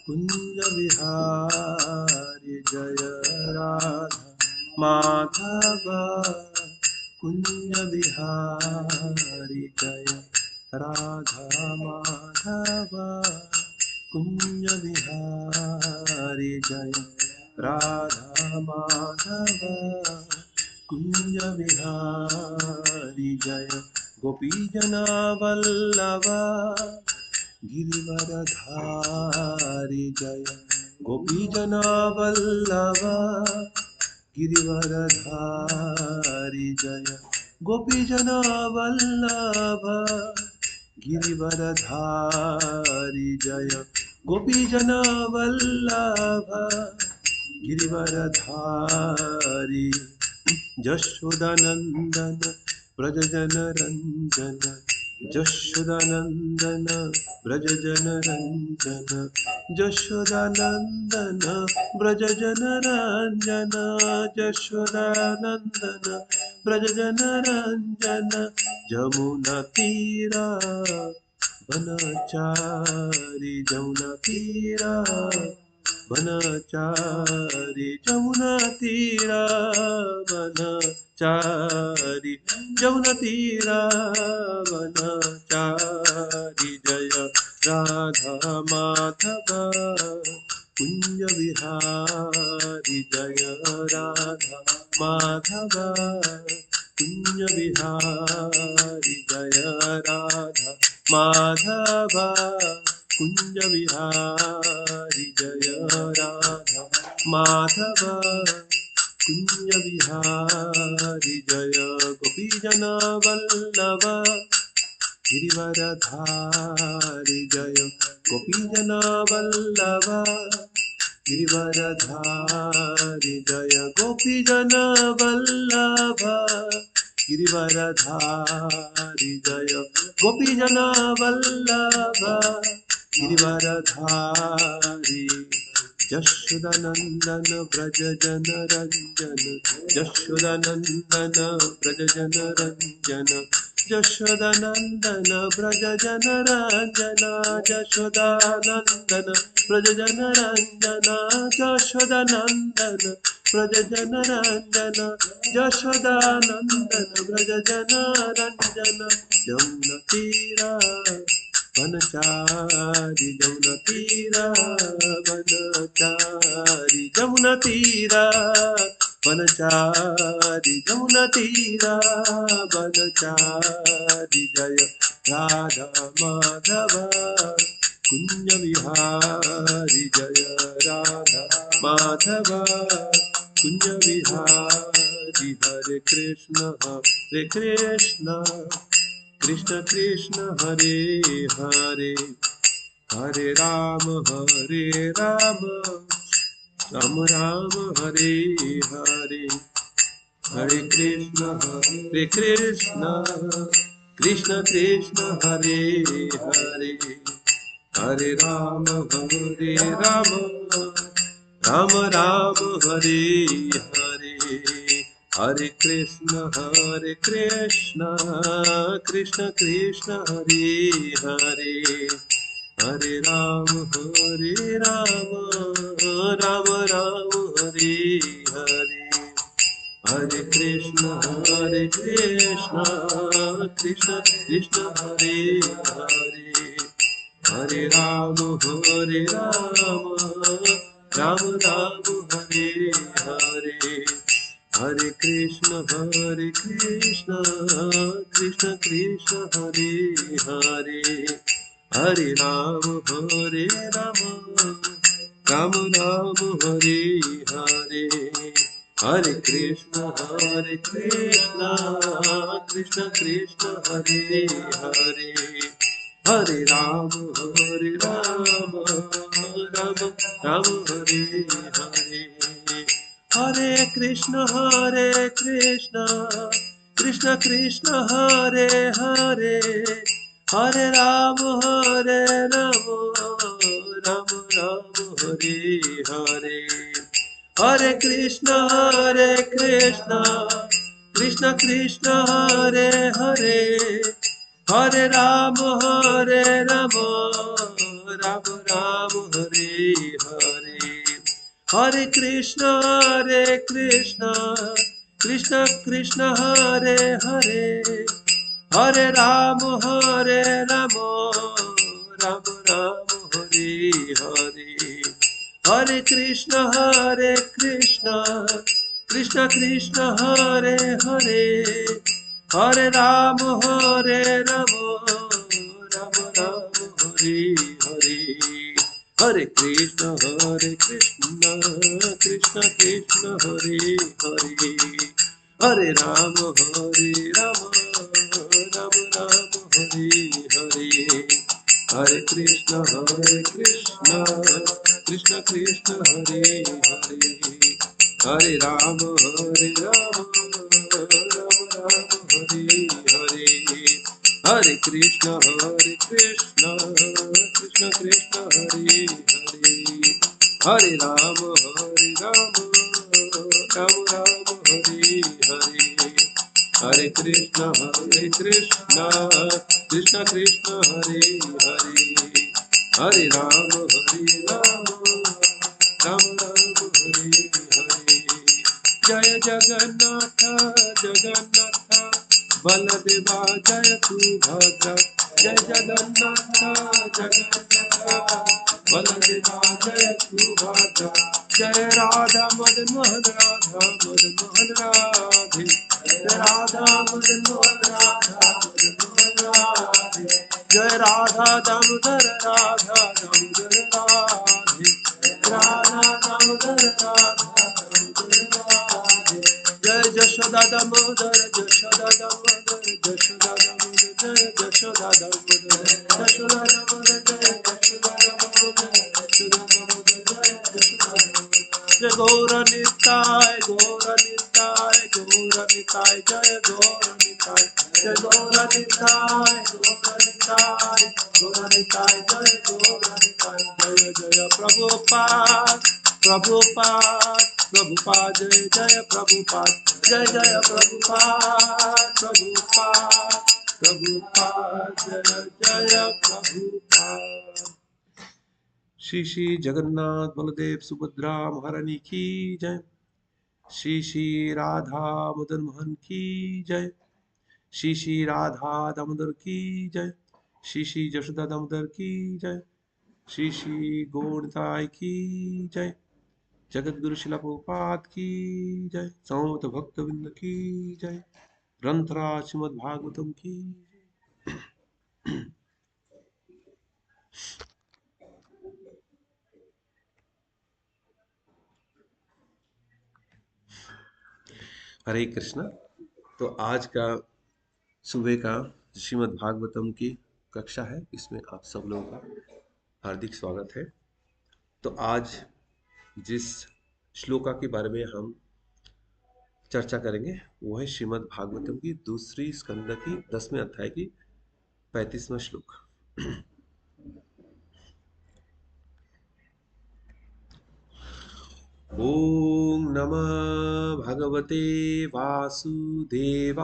कुंज विहारी जय राधा माधव कुंज विहारी जय राधा माधव कुंज विहारी जय राधा माधव कुंज विहारी जय गोपीजना वल्लभ गिरिवरधारी जय गोपीजना वल्लभ गिरिवरधारी जय गोपीजना वल्लभ गिरिवरधारी जय गोपीजना वल्लभ गिरिवरधारी जशोदानंदन व्रजजन रंजन जशोदानंदन व्रजजन रंजन जशोदानंदन व्रजजन रंजन जशोदानंदन व्रजजन रंजन जमुना तीरा वनचारी जमुना तीरा वनचारी जमुना तीरा वनचारी जमुना तीरा वनचारी जय राधा माधव कुंज विहारी जय राधा माधव कुंज विहारी जय राधा माधव कुंज विहारी जय राधा माधव कुंज विहारी जय गोपीजन वल्लभ गिरिवरधारी जय गोपीजन वल्लभ गिरिवरधारी जय गोपीजन वल्लभ गिरिवरधारी जय गोपीजन वल्लभ गिरिवरधारी जशोदानंदन व्रजजन रंजन जशोदानंदन व्रजजन रंजन जशोदानंदन व्रजजन रंजन जशोदानंदन व्रजजन रंजन जशोदानंदन व्रजजन रंजन जशोदानंदन व्रजजन रंजन जमुना तीरा वनचारी जमुना तीरा वनचारी जमुना तीरा वनचारी जमुना तीरा वनचारी जय राधा माधव कुंज विहारी जय राधा माधव कुंज विहारी हरे कृष्ण कृष्ण कृष्ण हरे हरे हरे राम राम राम हरे हरे हरे कृष्ण कृष्ण कृष्ण हरे हरे हरे राम राम राम हरे हरे हरे कृष्ण कृष्ण कृष्ण हरे हरे हरे राम राम राम हरे हरे हरे कृष्ण कृष्ण कृष्ण हरे हरे हरे राम राम राम हरे हरे हरे कृष्ण कृष्ण कृष्ण हरे हरे हरे राम राम राम हरे हरे हरे कृष्ण कृष्ण कृष्ण हरे हरे हरे राम राम राम हरे हरे हरे कृष्ण कृष्ण कृष्ण हरे हरे हरे राम राम राम हरे हरे हरे कृष्ण कृष्ण कृष्ण हरे हरे हरे राम राम राम हरे हरे, हरे कृष्ण कृष्ण कृष्ण हरे हरे, हरे राम राम राम हरे हरे, हरे कृष्ण कृष्ण कृष्ण हरे हरे, हरे राम राम राम हरे हरे, हरे कृष्ण कृष्ण कृष्ण हरे हरे, हरे राम राम राम हरे हरे, हरे कृष्ण कृष्ण कृष्ण हरे हरे, हरे राम राम राम हरे हरे, हरे कृष्ण कृष्ण कृष्ण हरे हरे, हरे राम राम राम हरे हरे, हरे कृष्ण कृष्ण कृष्ण हरे हरे, हरे राम राम राम हरे हरे, जय जगन्नाथ जगन्नाथ बलदेवा जय सुभद्रा, जय जगन्नाथ जगन्नाथ बलदेवा जय सुभद्रा, जय राधा मदन मोहन राधा मदन मोहन राधे, जय राधा मदन मोहन राधा मदन मोहन राधे, जय राधा दामोदर राधा दामोदर राधे, राधा दामोदर राधा दामोदर राधे, जय जशोदा दामोदर जशोदा दामोदर जशोदा दामोदर जय जशोदा दामोदर जशोदा दामोदर जय जशोदा दामोदर जशोदा दामोदर जय जशोदा दामोदर, जय गौर निताय गौर निताय गौर निताय जय गौर निताय, जय गौर निताय गौर निताय गौर निताय जय गौर निताय, जय जय प्रभुपाद प्रभुपाद प्रभुपाद जय जय प्रभुपाद, जय जय प्रभुपाद प्रभुपाद प्रभुपाद जय जय प्रभुपाद। श्री श्री जगन्नाथ बलदेव सुभद्रा महारानी की जय, श्री श्री राधा मदन मोहन की जय, श्री श्री राधा दामोदर की जय, श्री श्री जशोदा दामोदर की जय, श्री श्री गौरताय की जय, जगत गुरु शिला प्रभुपाद की जय, समस्त भक्त वृंद की जय, ग्रंथराज श्रीमद् भागवतम की जय। हरे कृष्णा। तो आज का सुबह का श्रीमद् भागवतम की कक्षा है, इसमें आप सब लोगों का हार्दिक स्वागत है। तो आज जिस श्लोका के बारे में हम चर्चा करेंगे वो है श्रीमद् भागवतम की दूसरी स्कंद की 10वें अध्याय की 35वां श्लोक। ओम नमः भगवते वासुदेवाय,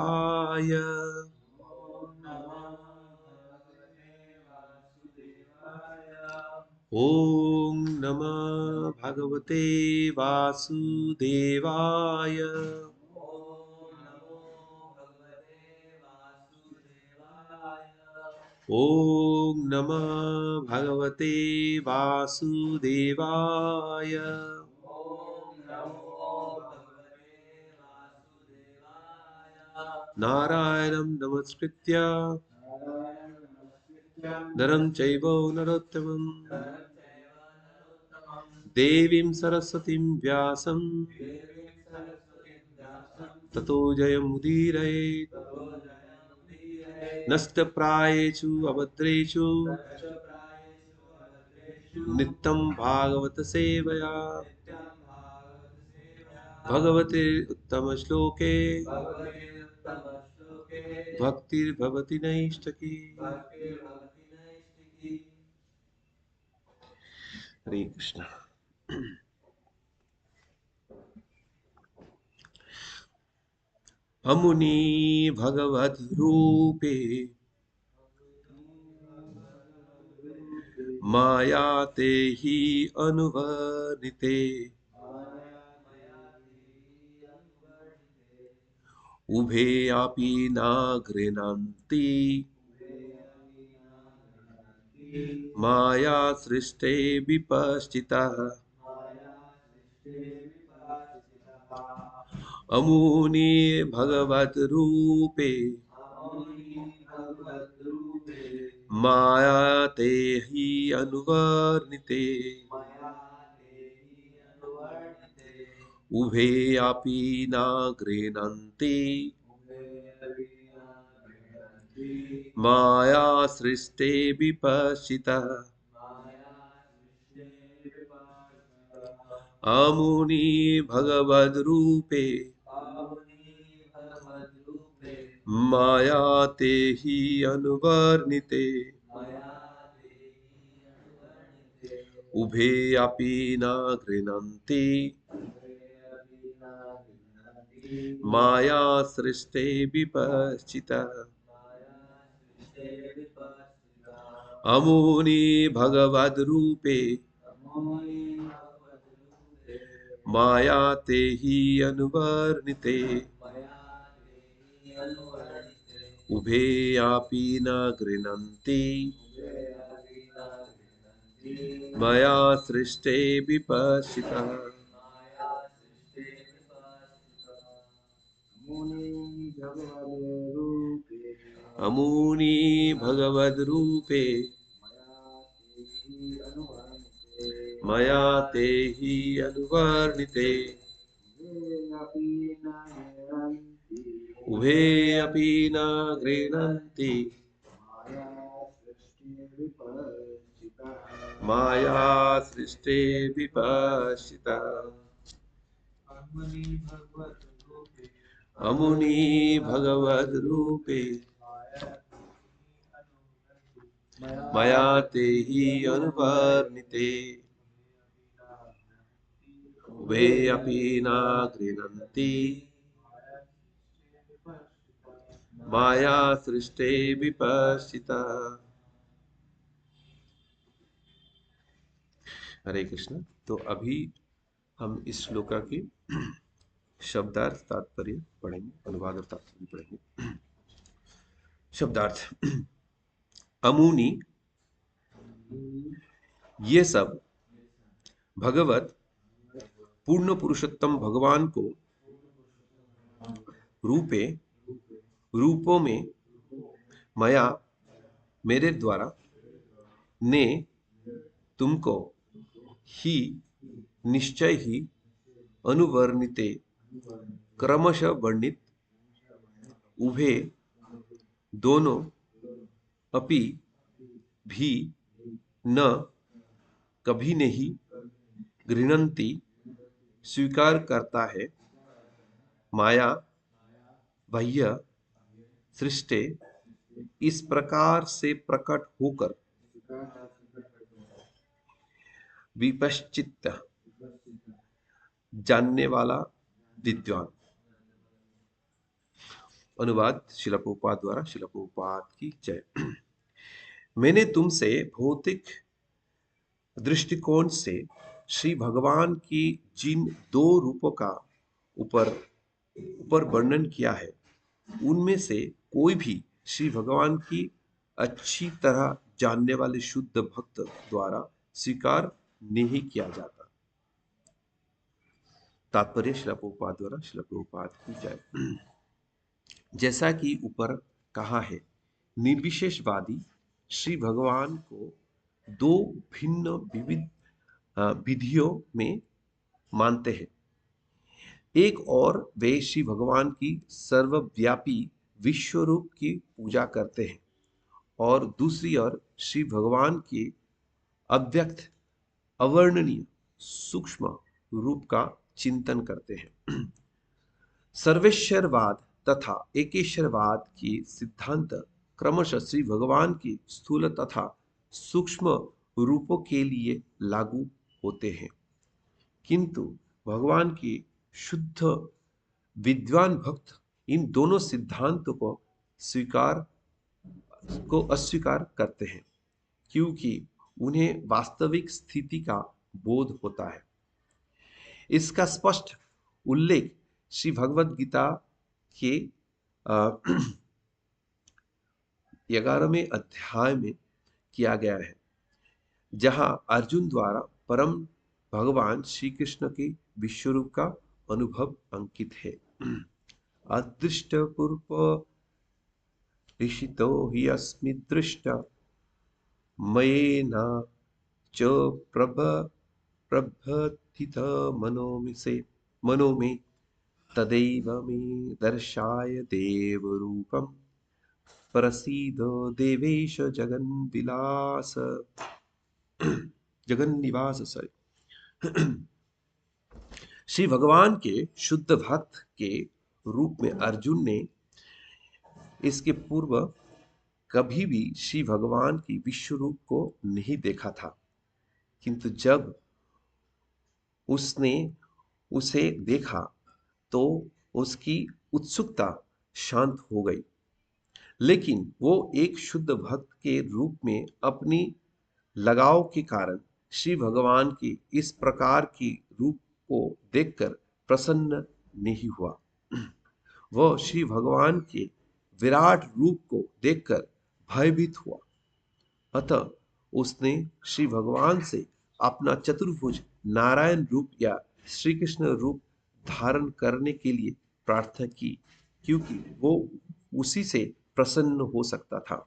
ओम नमः भगवते वासुदेवाय, ओम नमः भगवते वासुदेवाय, नारायणं नमस्कृत्य नरं चैव नरोत्तमं देवीं सरस्वतीं व्यासं ततो जयमुदीरयेत्, नष्टप्रायेषु अभद्रेषु नित्यं भागवत सेवया, भगवते उत्तम श्लोके भक्तिर्भवति नैष्ठकी। हरे कृष्ण। अमुनि भगवद्रूपे माया ते हि अनुवर्णिते उभे अपि न गृह्णन्ति माया सृष्टे विपश्चितः अमुनि भगवत रूपे माया ते हि अनुवर्णिते उभे अपि न गृह्णन्ति माया सृष्टे विपश्चितः अमुनि भगवद रूपे माया ते हि अनुवर्णिते उभे अपि न गृह्णन्ति माया सृष्टे विपश्चितः अमुनि भगवद रूपे माया ते हि अनुवर्णिते उभे अपि न गृह्णन्ति माया सृष्टे विपश्चितः अमुनि भगवद रूपे माया ते हि अनुवर्णिते उभे अपि न गृह्णन्ति माया सृष्टे विपश्चितः अमुनि भगवद रूपे माया ते हि अनुवर्णिते वे अपि न गृह्णन्ति माया सृष्टे विपश्चितः। हरे कृष्ण। तो अभी हम इस श्लोका की शब्दार्थ तात्पर्य पढ़ेंगे, अनुवाद और तात्पर्य पढ़ेंगे। शब्दार्थ। अमुनि, ये सब भगवत पूर्ण पुरुषोत्तम भगवान को रूपे, रूपों में माया, मेरे द्वारा, ने तुमको ही निश्चय ही अनुवर्णिते, क्रमशः वर्णित, उभे दोनों, अपि भी, न कभी नहीं, गृह्णन्ति स्वीकार करता है, माया बाह्य सृष्टि इस प्रकार से प्रकट होकर विपश्चित जानने वाला विद्वान। अनुवाद श्रील प्रभुपाद द्वारा। श्रील प्रभुपाद की जय। मैंने तुमसे भौतिक दृष्टिकोण से श्री भगवान की जिन दो रूपों का ऊपर वर्णन किया है, उनमें से कोई भी श्री भगवान की अच्छी तरह जानने वाले शुद्ध भक्त द्वारा स्वीकार नहीं किया जाता। तात्पर्य श्रील प्रभुपाद द्वारा। श्रील प्रभुपाद की जय। जैसा कि ऊपर कहा है, निर्विशेषवादी श्री भगवान को दो भिन्न विविध विधियों में मानते हैं। एक और वे श्री भगवान की सर्वव्यापी विश्व रूप की पूजा करते हैं, और दूसरी ओर श्री भगवान के अव्यक्त, अवर्णनीय, सूक्ष्म रूप का चिंतन करते हैं। सर्वेश्वरवाद तथा एकेश्वरवाद की सिद्धांत क्रमशः श्री भगवान की स्थूल तथा सूक्ष्म रूपों के लिए लागू होते हैं, किंतु भगवान की शुद्ध विद्वान भक्त इन दोनों सिद्धांतों को अस्वीकार करते हैं, क्योंकि उन्हें वास्तविक स्थिति का बोध होता है। इसका स्पष्ट उल्लेख श्री भगवद गीता के 11वें अध्याय में किया गया है, जहां अर्जुन द्वारा परम भगवान श्री कृष्ण के विश्वरूप का अनुभव अंकित है। अदृष्ट पूर्व ऋषितो हि अस्मि दृष्ट मयेना च प्रभ प्रभथित मनो में तदैव मे दर्शाय देवरूपम प्रसीद देवेश जगन्निवास सॉरी। श्री भगवान के शुद्ध भक्त के रूप में अर्जुन ने इसके पूर्व कभी भी श्री भगवान की विश्व रूप को नहीं देखा था, किंतु जब उसने उसे देखा तो उसकी उत्सुकता शांत हो गई। लेकिन वो एक शुद्ध भक्त के रूप में अपनी लगाव के कारण श्री भगवान की इस प्रकार की रूप को देखकर प्रसन्न नहीं हुआ। वह श्री भगवान के विराट रूप को देखकर भयभीत हुआ। अतः उसने श्री भगवान से अपना चतुर्भुज नारायण रूप या श्री कृष्ण रूप धारण करने के लिए प्रार्थना की, क्योंकि वो उसी से प्रसन्न हो सकता था।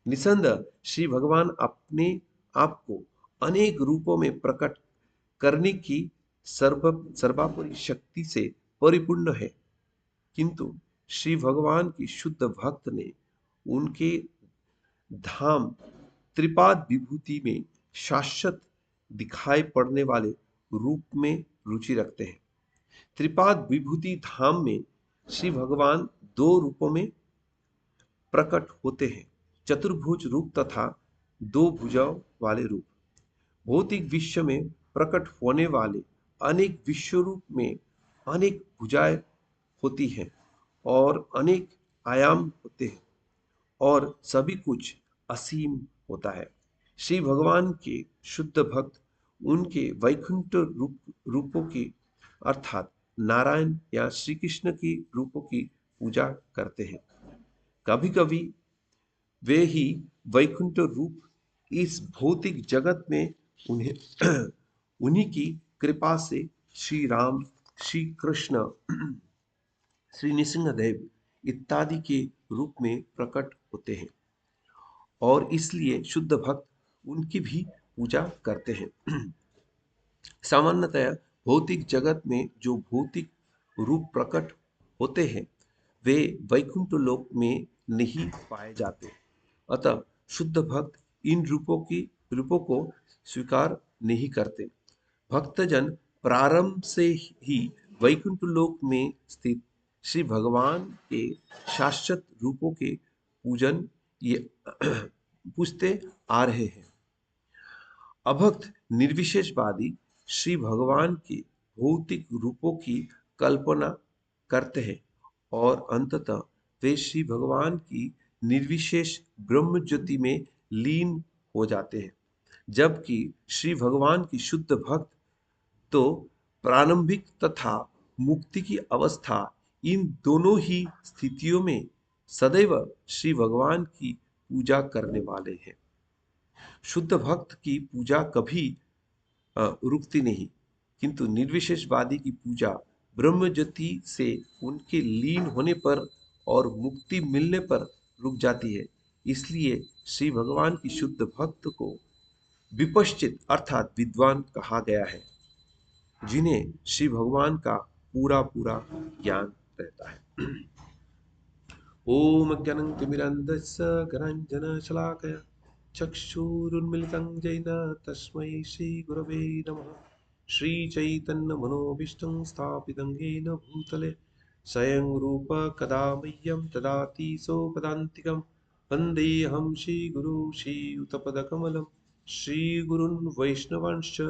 निसंदेह श्री भगवान अपने आप को अनेक रूपों में प्रकट करने की सर्वापरि शक्ति से परिपूर्ण है, किंतु श्री भगवान की शुद्ध भक्त ने उनके धाम त्रिपाद विभूति में शाश्वत दिखाई पड़ने वाले रूप में रुचि रखते हैं। त्रिपाद विभूति धाम में श्री भगवान दो रूपों में प्रकट होते हैं, चतुर्भुज रूप तथा दो भुजाओं वाले रूप। भौतिक विश्व में प्रकट होने वाले अनेक विश्व रूप में अनेक भुजाएं होती हैं और अनेक आयाम होते हैं और सभी कुछ असीम होता है। श्री भगवान के शुद्ध भक्त उनके वैकुंठ रूपों की अर्थात नारायण या श्री कृष्ण की रूपों की पूजा करते हैं। कभी कभी वे ही वैकुंठ रूप इस भौतिक जगत में उन्हें उन्हीं की कृपा से श्री राम, श्री कृष्ण, श्री नृसिंहदेव इत्यादि के रूप में प्रकट होते हैं और इसलिए शुद्ध भक्त उनकी भी पूजा करते हैं। सामान्यतया भौतिक जगत में जो भौतिक रूप प्रकट होते हैं वे वैकुंठ लोक में नहीं पाए जाते। अतः शुद्ध भक्त इन रूपों को स्वीकार नहीं करते। भक्तजन प्रारंभ से ही वैकुंठ लोक में स्थित श्री भगवान के शाश्वत रूपों के पूजन ये पूछते आ रहे हैं। अभक्त निर्विशेषवादी श्री भगवान के भौतिक रूपों की कल्पना करते हैं और अंततः वे श्री भगवान की निर्विशेष ब्रह्म ज्योति में लीन हो जाते हैं। जबकि श्री भगवान की शुद्ध भक्त तो प्रारंभिक तथा मुक्ति की अवस्था इन दोनों ही स्थितियों में सदैव श्री भगवान की पूजा करने वाले हैं। शुद्ध भक्त की पूजा कभी रुकती नहीं, किंतु निर्विशेषवादी की पूजा ब्रह्म ज्योति से उनके लीन होने पर और मुक्ति मिलने पर रुक जाती है। इसलिए श्री भगवान की शुद्ध भक्त को विपश्चित अर्थात विद्वान कहा गया है, जिन्हें श्री भगवान का पूरा पूरा ज्ञान रहता है। ओम ज्ञानतिमिरन्धस्य ज्ञानाञ्जनशलाकया चक्षुरुन्मिलितं येन तस्मै श्रीगुरवे नमः। श्रीचैतन्यमनोभीष्टं स्थापितं येन भूतले स्वयं रूप कदा मह्यं ददाति सोपदान्तिकं। वन्देऽहं श्रीगुरु श्रीयुतपदकमलं श्रीगुरुन् वैष्णवांश्च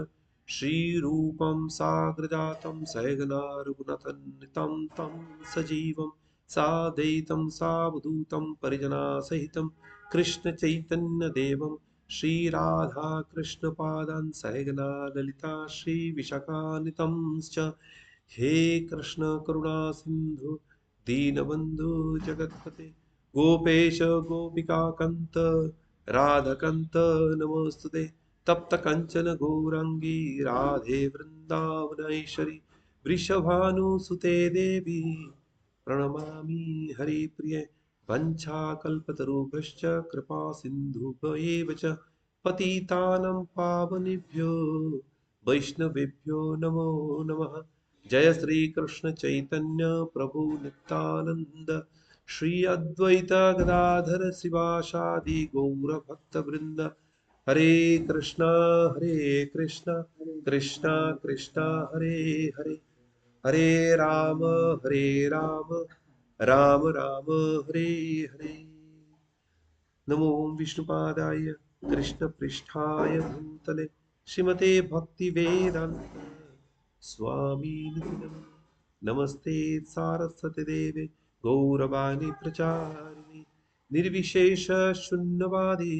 श्रीरूपं साग्रजातं सहगना रघुनाथान्वितं तं सजीवं साद्वैतं सावधूतं परिजनासहितं कृष्णचैतन्यदेवं श्री राधा कृष्ण पादान् सहगना ललिता श्री विशाखान्वितांश्च हे कृष्ण करुणा सिंधु दीनबंधु जगत्पते गोपेश गोपिका कंत राधकंत नमोस्तुते तप्त कंचन गौरांगी राधे वृंदावनेश्वरी वृषभानुसुते देवी प्रणमामि हरिप्रिये वञ्चाकल्पतरुभ्यश्च कृपा सिन्धुभ्य च पतितानं पावनेभ्यो वैष्णवेभ्यो नमो नमः। जय श्री कृष्ण चैतन्य प्रभु नित्यानंद श्री अद्वैत गदाधर शिवासादि गौर भक्त वृंद। हरे कृष्णा कृष्णा कृष्णा हरे हरे, हरे राम राम राम हरे हरे। नमो विष्णुपादाय कृष्णपृष्ठाय भूतले श्रीमते भक्तिवेदांत स्वामिनिति नमः। नमस्ते सारस्वती देवे गौरवाणी प्रचारिणि निर्विशेष शून्यवादी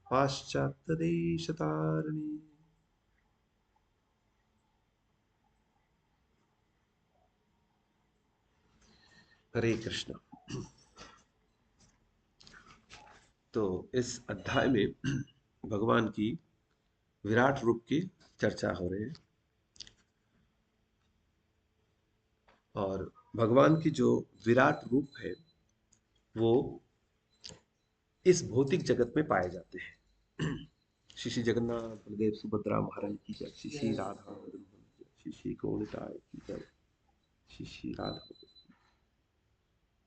पाश्चात्य देशतारिणि। हरे कृष्ण। तो इस अध्याय में भगवान की विराट रूप की चर्चा हो रही है और भगवान की जो विराट रूप है वो इस भौतिक जगत में पाए जाते हैं। श्री श्री जगन्नाथ बलदेव सुभद्रा महाराज की जय, श्री श्री राधा मदन मोहन की जय, श्री श्री गौरताय की जय, श्री श्री राधा,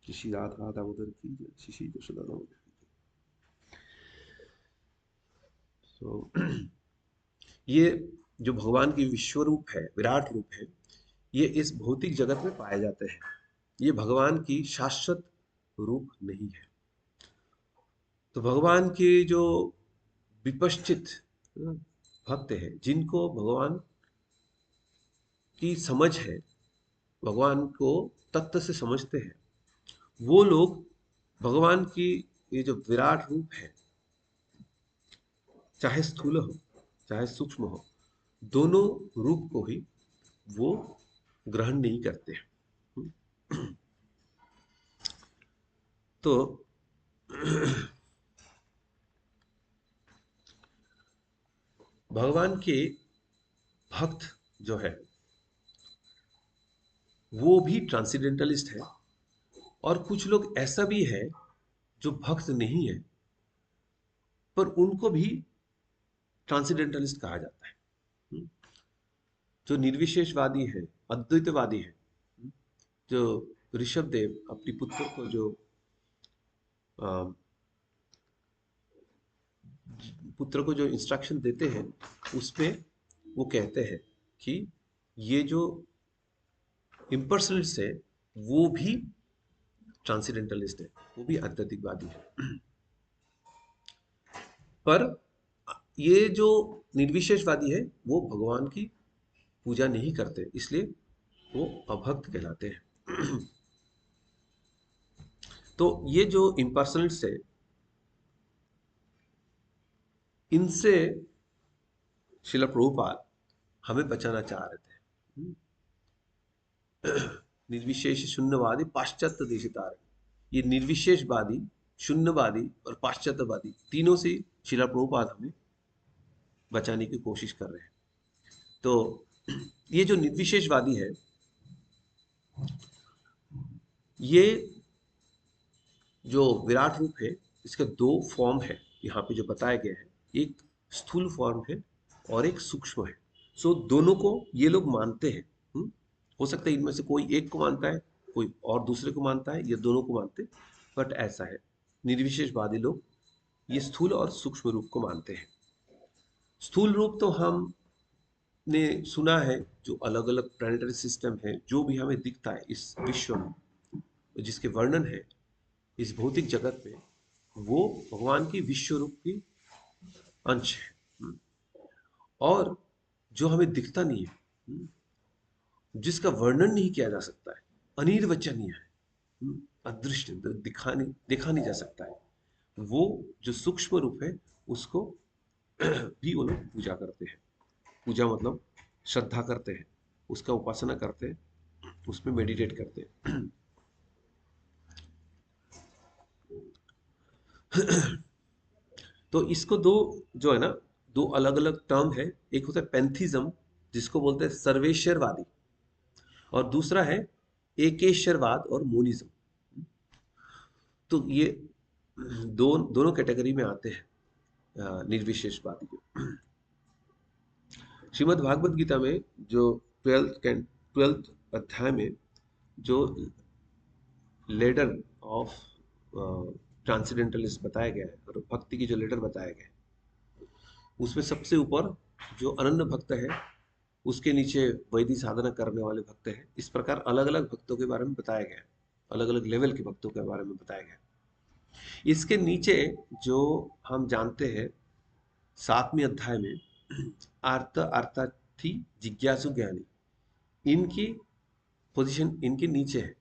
श्री श्री राधा दामोदर की जय, श्री श्री यशोदा दामोदर की जय। तो ये जो भगवान की विश्व रूप है, विराट रूप है, ये इस भौतिक जगत में पाए जाते हैं। ये भगवान की शाश्वत रूप नहीं है। तो भगवान के जो विपश्चित भक्त हैं, जिनको भगवान की समझ है, भगवान को तत्व से समझते हैं, वो लोग भगवान की ये जो विराट रूप है, चाहे स्थूल हो चाहे सूक्ष्म हो, दोनों रूप को ही वो ग्रहण नहीं करते हैं। तो भगवान के भक्त जो है वो भी ट्रांसेंडेंटलिस्ट है और कुछ लोग ऐसा भी है जो भक्त नहीं है पर उनको भी ट्रांसेंडेंटलिस्ट कहा जाता है। जो निर्विशेषवादी है, अद्वैतवादी है, जो ऋषभ देव अपनी पुत्र को जो इंस्ट्रक्शन देते हैं उसमें वो कहते हैं कि ये जो इम्पर्सनलिस्ट है वो भी ट्रांसेंडेंटलिस्ट है, वो भी आध्यात्मिकवादी है। पर ये जो निर्विशेषवादी है वो भगवान की पूजा नहीं करते, इसलिए वो अभक्त कहलाते हैं। तो ये जो इम्पर्सनलिस्ट है, इनसे श्रील प्रभुपाद हमें बचाना चाह रहे थे। निर्विशेष शून्यवादी पाश्चात्य देशितार, ये निर्विशेषवादी, शून्यवादी और पाश्चात्यवादी तीनों से श्रील प्रभुपाद हमें बचाने की कोशिश कर रहे हैं। तो ये जो निर्विशेषवादी है, ये जो विराट रूप है इसके दो फॉर्म है यहाँ पे जो बताया गया है, एक स्थूल फॉर्म है और एक सूक्ष्म है। सो दोनों को ये लोग मानते हैं। हो सकता है इनमें से कोई एक को मानता है, कोई और दूसरे को मानता है, ये दोनों को मानते, बट ऐसा है निर्विशेषवादी लोग ये स्थूल और सूक्ष्म रूप को मानते हैं। स्थूल रूप तो हमने सुना है, जो अलग अलग प्लानिटरी सिस्टम है, जो भी हमें दिखता है इस विश्व में, जिसके वर्णन है इस भौतिक जगत में, वो भगवान की विश्व रूप की अंश है। और जो हमें दिखता नहीं है, जिसका वर्णन नहीं किया जा सकता है, अनिर्वचनीय है, अदृश्य, देखा नहीं जा सकता है, वो जो सूक्ष्म रूप है उसको भी वो लोग पूजा करते हैं। पूजा मतलब श्रद्धा करते हैं, उसका उपासना करते हैं, उसमें मेडिटेट करते हैं। तो इसको दो, जो है ना, दो अलग अलग टर्म है। एक होता है पैंथीज्म, जिसको बोलते हैं सर्वेश्वरवादी, और दूसरा है एकेश्वरवाद और मोनिज्म। तो ये दोनों कैटेगरी में आते हैं निर्विशेषवादी के। श्रीमद् भागवत गीता में जो ट्वेल्थ अध्याय में जो लेडर ऑफ ट्रांसेंडेंटलिस्ट बताया गया है, और भक्ति की जो लेडर बताया गया है, उसमें सबसे ऊपर जो अनन्य भक्त है, उसके नीचे वैदिक साधना करने वाले भक्त हैं। इस प्रकार अलग अलग भक्तों के बारे में बताया गया है, अलग अलग लेवल के भक्तों के बारे में बताया गया है। इसके नीचे जो हम जानते हैं 7वें अध्याय में आर्त अर्थार्थी जिज्ञासु ज्ञानी, इनकी पोजीशन इनके नीचे है।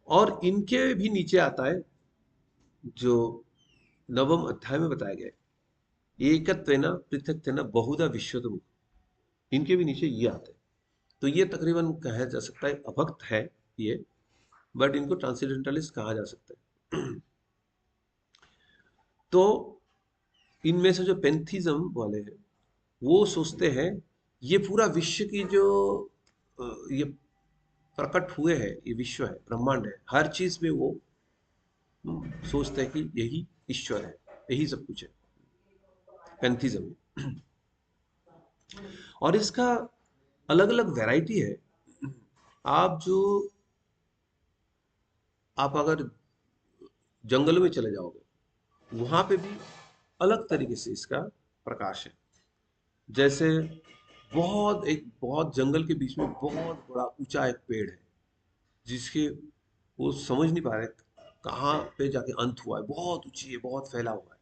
और इनके भी नीचे आता है जो 9वें अध्याय में बताया गया है, एकत्वेन पृथक्त्वेन बहुधा विश्वतमुख। इनके भी नीचे ये आते हैं। तो ये तकरीबन कहा जा सकता है अभक्त है ये, बट इनको ट्रांसेंडेंटलिस्ट कहा जा सकता है। तो इनमें से जो पेंथिज्म वाले हैं, वो सोचते हैं ये पूरा विश्व की जो ये प्रकट हुए हैं, ये विश्व है, ब्रह्मांड है, हर चीज में वो सोचते हैं कि यही ईश्वर है, यही सब कुछ है, पैंथिज्म। और इसका अलग अलग वैरायटी है। आप जो आप अगर जंगल में चले जाओगे, वहां पे भी अलग तरीके से इसका प्रकाश है। जैसे बहुत जंगल के बीच में बहुत बड़ा ऊंचा एक पेड़ है, जिसके वो समझ नहीं पा रहे कहाँ पे जाके अंत हुआ है, बहुत ऊंची है, बहुत फैला हुआ है।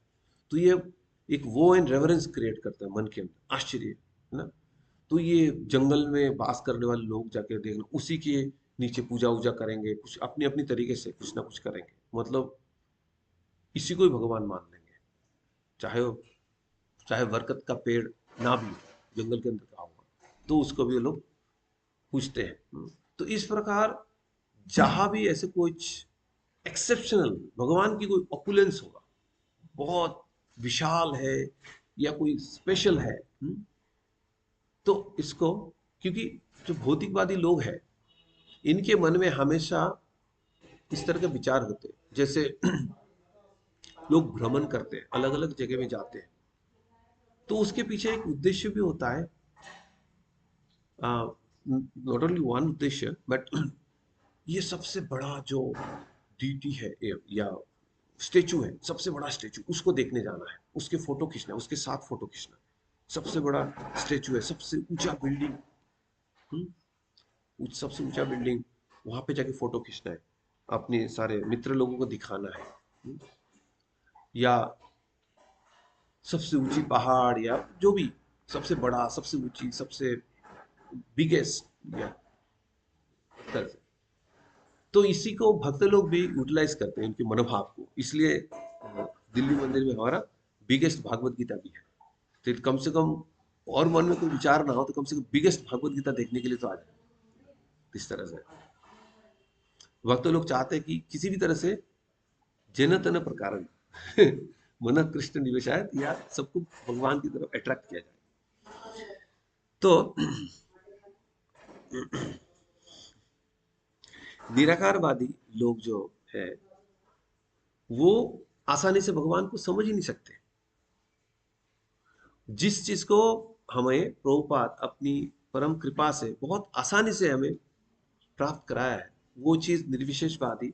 तो ये एक वो एंड रेवरेंस क्रिएट करता है मन के अंदर, आश्चर्य, है ना। तो ये जंगल में वास करने वाले लोग जाके देखना, उसी के नीचे पूजा वूजा करेंगे, कुछ अपनी अपनी तरीके से कुछ ना कुछ करेंगे, मतलब इसी को ही भगवान मान लेंगे, चाहे बरगद का पेड़ ना भी हो, जंगल के अंदर का होगा, तो उसको भी ये लोग पूछते हैं। तो इस प्रकार जहां भी ऐसे कुछ एक्सेप्शनल भगवान की कोई ऑपुलेंस होगा, बहुत विशाल है या कोई स्पेशल है, तो इसको, क्योंकि जो भौतिकवादी लोग हैं, इनके मन में हमेशा इस तरह के विचार होते हैं। जैसे लोग भ्रमण करते हैं, अलग अलग जगह में जाते हैं, तो उसके पीछे एक उद्देश्य भी होता है। नॉट ओनली वन उद्देश्य, बट ये सबसे बड़ा जो डीटी है या स्टेचू है, सबसे बड़ा स्टेचू, उसको देखने जाना है, उसके फोटो खींचना है, उसके साथ फोटो खींचना है। सबसे बड़ा स्टेचू है, सबसे ऊंचा बिल्डिंग, सबसे ऊंचा बिल्डिंग, वहां पे जाके फोटो खींचना है, अपने सारे मित्र लोगों को दिखाना है। या सबसे ऊंची पहाड़, या जो भी सबसे बड़ा, सबसे ऊंची, सबसे बिगेस्ट, या तरह से। तो इसी को भक्त लोग भी यूटिलाइज करते हैं, उनके मनोभाव को। इसलिए दिल्ली मंदिर में हमारा बिगेस्ट भागवत गीता भी है। तो कम से कम और मन में कोई विचार ना हो, तो कम से कम बिगेस्ट भागवत गीता देखने के लिए तो आ जाए। इस तरह से भक्त लोग चाहते हैं कि किसी भी तरह से जेन तेन प्रकार मन कृष्ण निवेशायत, या सबको भगवान की तरफ अट्रैक्ट किया जाए। तो निराकारवादी लोग जो है, वो आसानी से भगवान को समझ ही नहीं सकते। जिस चीज को हमें प्रभुपाद अपनी परम कृपा से बहुत आसानी से हमें प्राप्त कराया है, वो चीज निर्विशेषवादी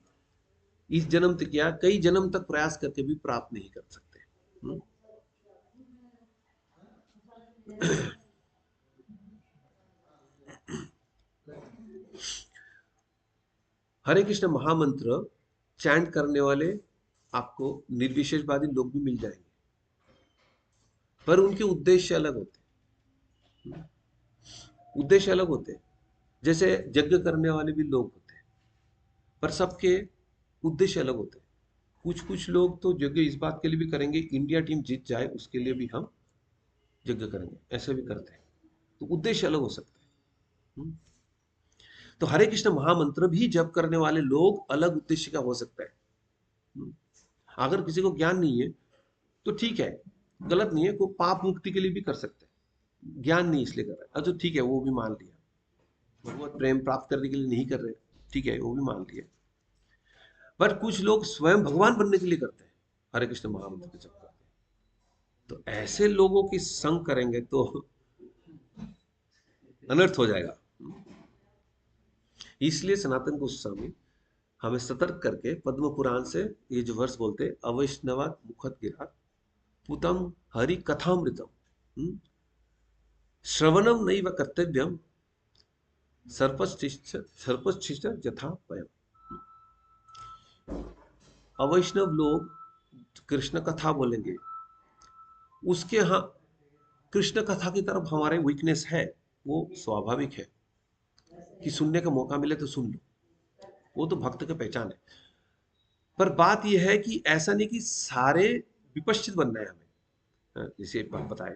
इस जन्म तक या कई जन्म तक प्रयास करके भी प्राप्त नहीं कर सकते। हरे कृष्ण महामंत्र चैंट करने वाले आपको निर्विशेषवादी लोग भी मिल जाएंगे, पर उनके उद्देश्य अलग होते हैं। उद्देश्य अलग होते हैं। जैसे यज्ञ करने वाले भी लोग होते हैं, पर सबके उद्देश्य अलग होते हैं। कुछ कुछ लोग तो यज्ञ इस बात के लिए भी करेंगे, इंडिया टीम जीत जाए उसके लिए भी हम यज्ञ करेंगे, ऐसे भी करते हैं। तो उद्देश्य अलग हो सकता है। तो हरे कृष्ण महामंत्र भी जप करने वाले लोग अलग उद्देश्य का हो सकता है। हम्म। अगर किसी को ज्ञान नहीं है तो ठीक है, गलत नहीं है, को पाप मुक्ति के लिए भी कर सकते हैं, ज्ञान नहीं इसलिए कर रहा है, अच्छा ठीक है, वो भी मान लिया। भगवत प्रेम प्राप्त करने के लिए नहीं कर रहे, ठीक है, वो भी मान लिया। बट कुछ लोग स्वयं भगवान बनने के लिए करते हैं, हरे कृष्ण महामंत्र के जप करते हैं। तो ऐसे लोगों की संग करेंगे तो अनर्थ हो जाएगा। इसलिए सनातन गोस्वामी हमें सतर्क करके पद्म पुराण से ये जो वर्ष बोलते, अवैष्णवात् मुखत गिरा पुतम हरि कथामृतम श्रवणम नैव कर्तव्यम सर्पश्चिष्ट यथा पयम। अवैष्णव लोग कृष्ण कथा बोलेंगे, उसके यहाँ कृष्ण कथा की तरफ हमारे वीकनेस है, वो स्वाभाविक है कि सुनने का मौका मिले तो सुन लो, वो तो भक्त की पहचान है। पर बात यह है कि ऐसा नहीं कि सारे विपश्चित बनना है हमें। जैसे बताया,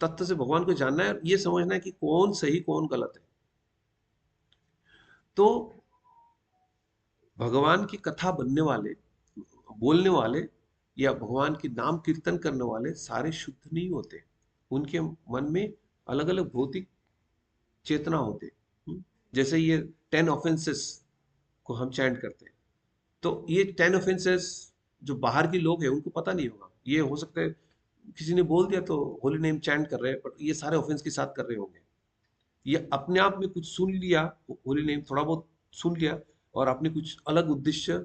तत्व से भगवान को जानना है, ये समझना है कि कौन सही कौन गलत है। तो भगवान की कथा बनने वाले, बोलने वाले या भगवान की नाम कीर्तन करने वाले सारे शुद्ध नहीं होते, उनके मन में अलग अलग भौतिक चेतना होते। जैसे ये 10 ऑफेंसेस को हम चैंट करते हैं, तो ये 10 ऑफेंसेस जो बाहर के लोग हैं उनको पता नहीं होगा। ये हो सकता है किसी ने बोल दिया तो होली नेम चैंट कर रहे हैं, बट ये सारे ऑफेंस के साथ कर रहे होंगे। ये अपने आप में कुछ सुन लिया, होली नेम थोड़ा बहुत सुन लिया, और अपने कुछ अलग उद्देश्य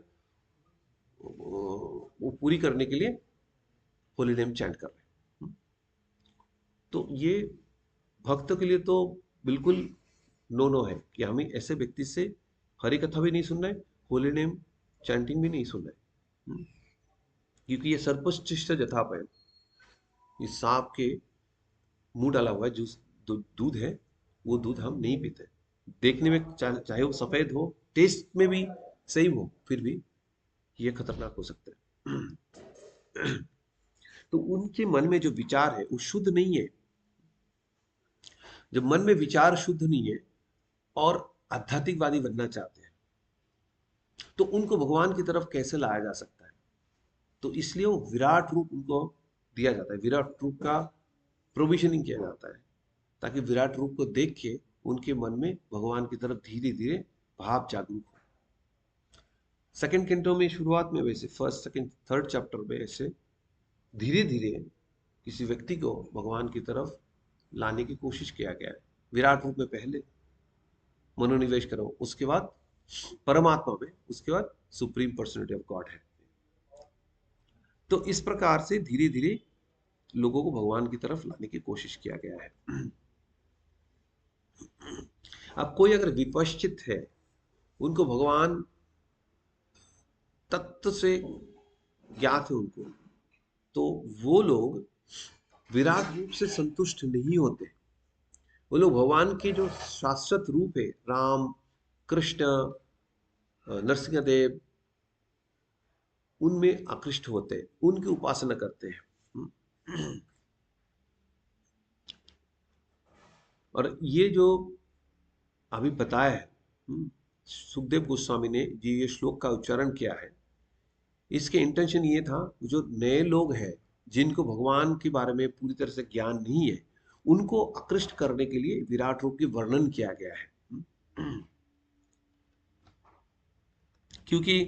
वो पूरी करने के लिए होली नेम चैंट कर रहे हैं। तो ये भक्त के लिए तो बिल्कुल नो नो है कि हमें ऐसे व्यक्ति से हरि कथा भी नहीं सुनना है, होली नेम चैंटिंग भी नहीं सुनना है। क्योंकि ये सर्पश्चिष्ट जथापय, ये सांप के मुंह डाला हुआ है जो दूध है, वो दूध हम नहीं पीते। देखने में चाहे वो सफेद हो, टेस्ट में भी सही हो, फिर भी ये खतरनाक हो सकता है। तो उनके मन में जो विचार है वो शुद्ध नहीं है। जब मन में विचार शुद्ध नहीं है और आध्यात्मिकवादी बनना चाहते हैं, तो उनको भगवान की तरफ कैसे लाया जा सकता है? तो इसलिए वो विराट रूप उनको दिया जाता है, विराट रूप का प्रोविजनिंग किया जाता है, ताकि विराट रूप को देख के उनके मन में भगवान की तरफ धीरे धीरे भाव जागरूक हो। सेकंड कैंटो में शुरुआत में वैसे फर्स्ट सेकंड थर्ड चैप्टर में ऐसे धीरे धीरे किसी व्यक्ति को भगवान की तरफ लाने की कोशिश किया गया है। विराट रूप में पहले मनोनिवेश करो, उसके बाद परमात्मा में, उसके बाद सुप्रीम पर्सनैलिटी ऑफ गॉड है। तो इस प्रकार से धीरे धीरे लोगों को भगवान की तरफ लाने की कोशिश किया गया है। अब कोई अगर विपश्चित है, उनको भगवान तत्व से ज्ञात है उनको, तो वो लोग विराट रूप से संतुष्ट नहीं होते। वो लोग भगवान के जो शाश्वत रूप है, राम, कृष्ण, नरसिंहदेव, उनमें आकृष्ट होते हैं, उनकी उपासना करते हैं। और ये जो अभी बताया है, सुखदेव गोस्वामी ने जो ये श्लोक का उच्चारण किया है, इसके इंटेंशन ये था, जो नए लोग हैं जिनको भगवान के बारे में पूरी तरह से ज्ञान नहीं है, उनको आकृष्ट करने के लिए विराट रूप की वर्णन किया गया है। क्योंकि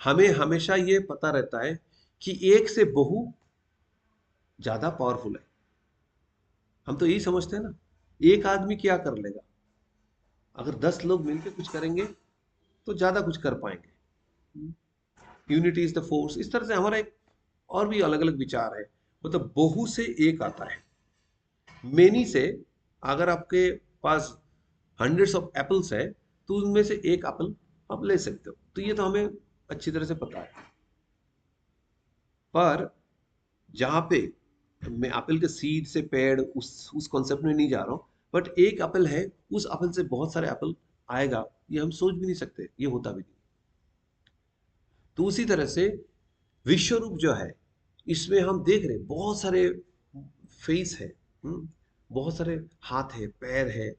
हमें हमेशा ये पता रहता है कि एक से बहु ज्यादा पावरफुल है। हम तो यही समझते हैं ना, एक आदमी क्या कर लेगा, अगर 10 लोग मिलकर कुछ करेंगे तो ज्यादा कुछ कर पाएंगे। Unity is the force. इस तरह से हमारा एक और भी अलग अलग विचार है। मतलब बहु से एक आता है, मेनी से अगर आपके पास हंड्रेड्स ऑफ एप्पल्स है तो उनमें से एक एप्पल आप ले सकते हो। तो ये तो हमें अच्छी तरह से पता है। पर जहां पे मैं एप्पल के सीड से पेड़, उस कॉन्सेप्ट में नहीं जा रहा हूं, बट एक एप्पल है, उस एप्पल से बहुत सारे एप्पल आएगा ये हम सोच भी नहीं सकते, ये होता भी नहीं। तो उसी तरह से विश्व रूप जो है, इसमें हम देख रहे हैं बहुत सारे फेस है, बहुत सारे हाथ है, पैर है,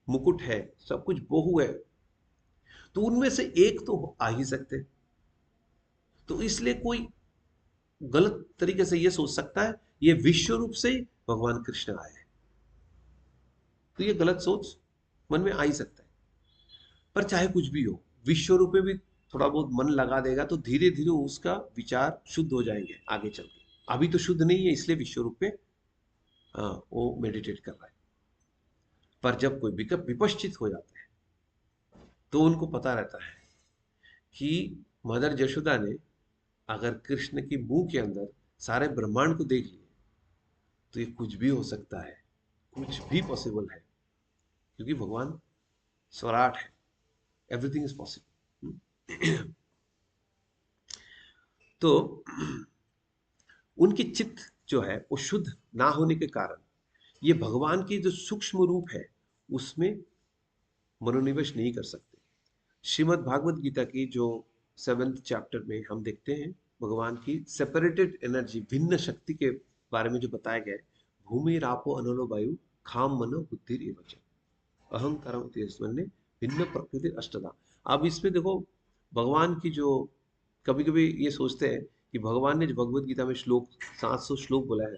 मुकुट है, सब कुछ बहु है। तो उनमें से एक तो आ ही सकते। तो इसलिए कोई गलत तरीके से ये सोच सकता है ये विश्व रूप से ही भगवान कृष्ण आए हैं। तो ये गलत सोच मन में आ ही सकता है। पर चाहे कुछ भी हो, विश्व रूप में भी थोड़ा बहुत मन लगा देगा तो धीरे धीरे उसका विचार शुद्ध हो जाएंगे आगे चल के। अभी तो शुद्ध नहीं है, इसलिए विश्व रूप में वो मेडिटेट कर रहा है। पर जब कोई विपश्चित हो जाते हैं तो उनको पता रहता है कि मदर यशोदा ने अगर कृष्ण की मुंह के अंदर सारे ब्रह्मांड को देख लिए तो ये कुछ भी हो सकता है, कुछ भी पॉसिबल है, क्योंकि भगवान स्वराट है, एवरीथिंग इज पॉसिबल। तो उनकी चित्त जो है वो शुद्ध ना होने के कारण ये भगवान की जो सूक्ष्म रूप है उसमें मनोनिवेश नहीं कर सकते। श्रीमद् भागवत गीता की जो 7th चैप्टर में हम देखते हैं भगवान की सेपरेटेड एनर्जी, भिन्न शक्ति के बारे में जो बताया गया है, भूमि रापो अनलो वायु खाम मनो बुद्धि एवच अहंकारम ने भिन्न प्रकृति अष्टधा। अब इसमें देखो भगवान की जो, कभी कभी ये सोचते हैं कि भगवान ने जो भगवत गीता में श्लोक 700 श्लोक बोला है,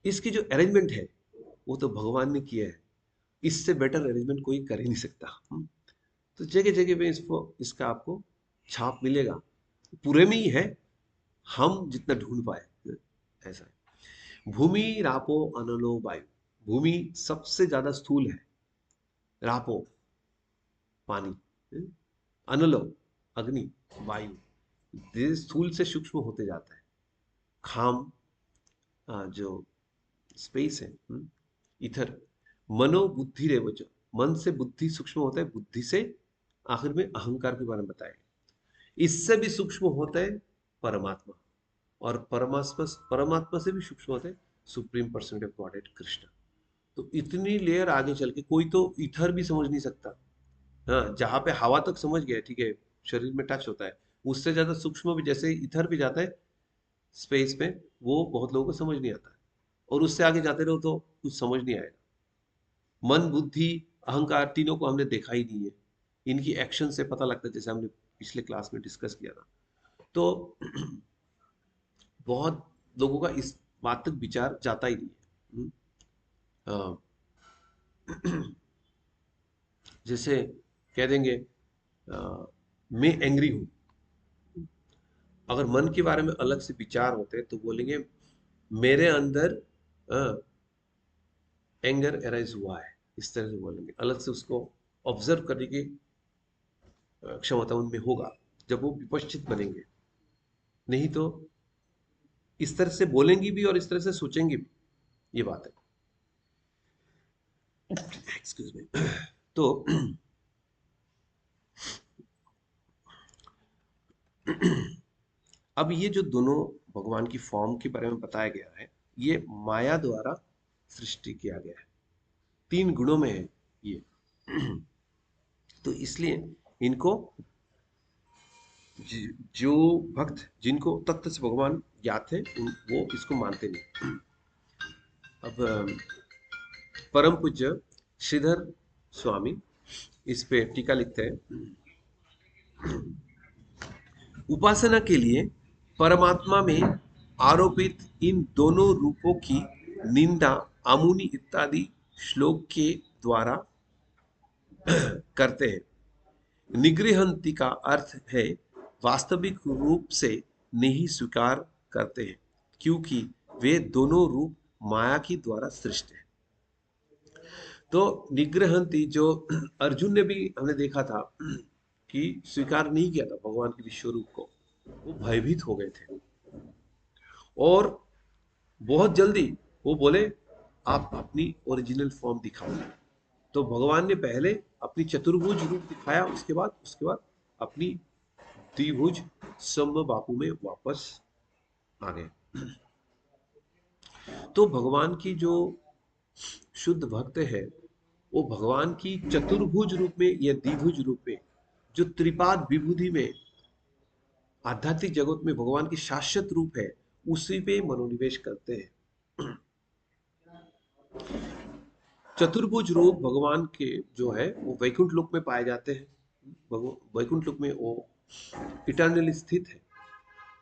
इसकी जो अरेंजमेंट है वो तो भगवान ने किया है, इससे बेटर अरेंजमेंट कोई कर ही नहीं सकता। तो जगह जगह पे इसको इसका आपको छाप मिलेगा, पूरे में ही है, हम जितना ढूंढ पाए ऐसा है। भूमि रापो अनलो वायु, भूमि सबसे ज्यादा स्थूल है, रापो पानी, अनलो अग्नि, वायु धीरे स्थूल से सूक्ष्म होते जाता है, खाम जो स्पेस है, इथर, मनो बुद्धि रेवच, मन से बुद्धि सूक्ष्म होता है, बुद्धि से आखिर में अहंकार के बारे में बताया। इससे भी सूक्ष्म होता है परमात्मा, और परमात्मा परमात्मा से भी सूक्ष्म होता है supreme personality of godhead Krishna. तो इतनी लेयर आगे चल के कोई तो इथर भी समझ नहीं सकता। हाँ, जहां पे हवा तक समझ गया, ठीक है, शरीर में टच होता है, उससे ज्यादा सूक्ष्म भी जैसे इथर भी जाता है स्पेस में, वो बहुत लोगों को समझ नहीं आता है। और उससे आगे जाते रहो तो कुछ समझ नहीं आएगा। मन बुद्धि अहंकार तीनों को हमने देखा ही नहीं है, इनकी एक्शन से पता लगता है, जैसे हमने पिछले क्लास में डिस्कस किया था। तो बहुत लोगों का इस बात तक विचार जाता ही नहीं है। जैसे कह देंगे मैं एंग्री हूं, अगर मन के बारे में अलग से विचार होते हैं तो बोलेंगे मेरे अंदर एंगर अराइज हुआ है, इस तरह से बोलेंगे। अलग से उसको ऑब्जर्व करने की क्षमता उनमें होगा जब वो विपश्चित बनेंगे। नहीं तो इस तरह से बोलेंगी भी और इस तरह से सोचेंगे भी, ये बात है। Excuse me. तो अब ये जो दोनों भगवान की फॉर्म के बारे में बताया गया है, ये माया द्वारा सृष्टि किया गया है, 3 गुणों में है ये। तो इसलिए इनको जो भक्त जिनको तत्व से भगवान ज्ञात है वो इसको मानते नहीं। अब परम पूज्य श्रीधर स्वामी इस पे टीका लिखते हैं, उपासना के लिए परमात्मा में आरोपित इन दोनों रूपों की निंदा आमुनि इत्यादि श्लोक के द्वारा करते हैं। निगृहंति का अर्थ है वास्तविक रूप से नहीं स्वीकार करते हैं, क्योंकि वे दोनों रूप माया की द्वारा सृष्ट है। तो निग्रहंती जो अर्जुन ने भी हमने देखा था कि स्वीकार नहीं किया था भगवान के विश्व रूप को, वो भयभीत हो गए थे और बहुत जल्दी वो बोले आप अपनी ओरिजिनल फॉर्म दिखाओ। तो भगवान ने पहले अपनी चतुर्भुज रूप दिखाया, उसके बाद अपनी द्विभुज सम बापू में वापस आ गए। तो भगवान की जो शुद्ध भक्त है वो भगवान की चतुर्भुज रूप में या द्विभुज रूप में, जो त्रिपाद विभूति में आध्यात्मिक जगत में भगवान की शाश्वत रूप है, उसी पे मनोनिवेश करते हैं। चतुर्भुज रूप भगवान के जो है वो वैकुंठ लोक में पाए जाते हैं। वैकुंठ लोक में वो इटर्नली स्थित है।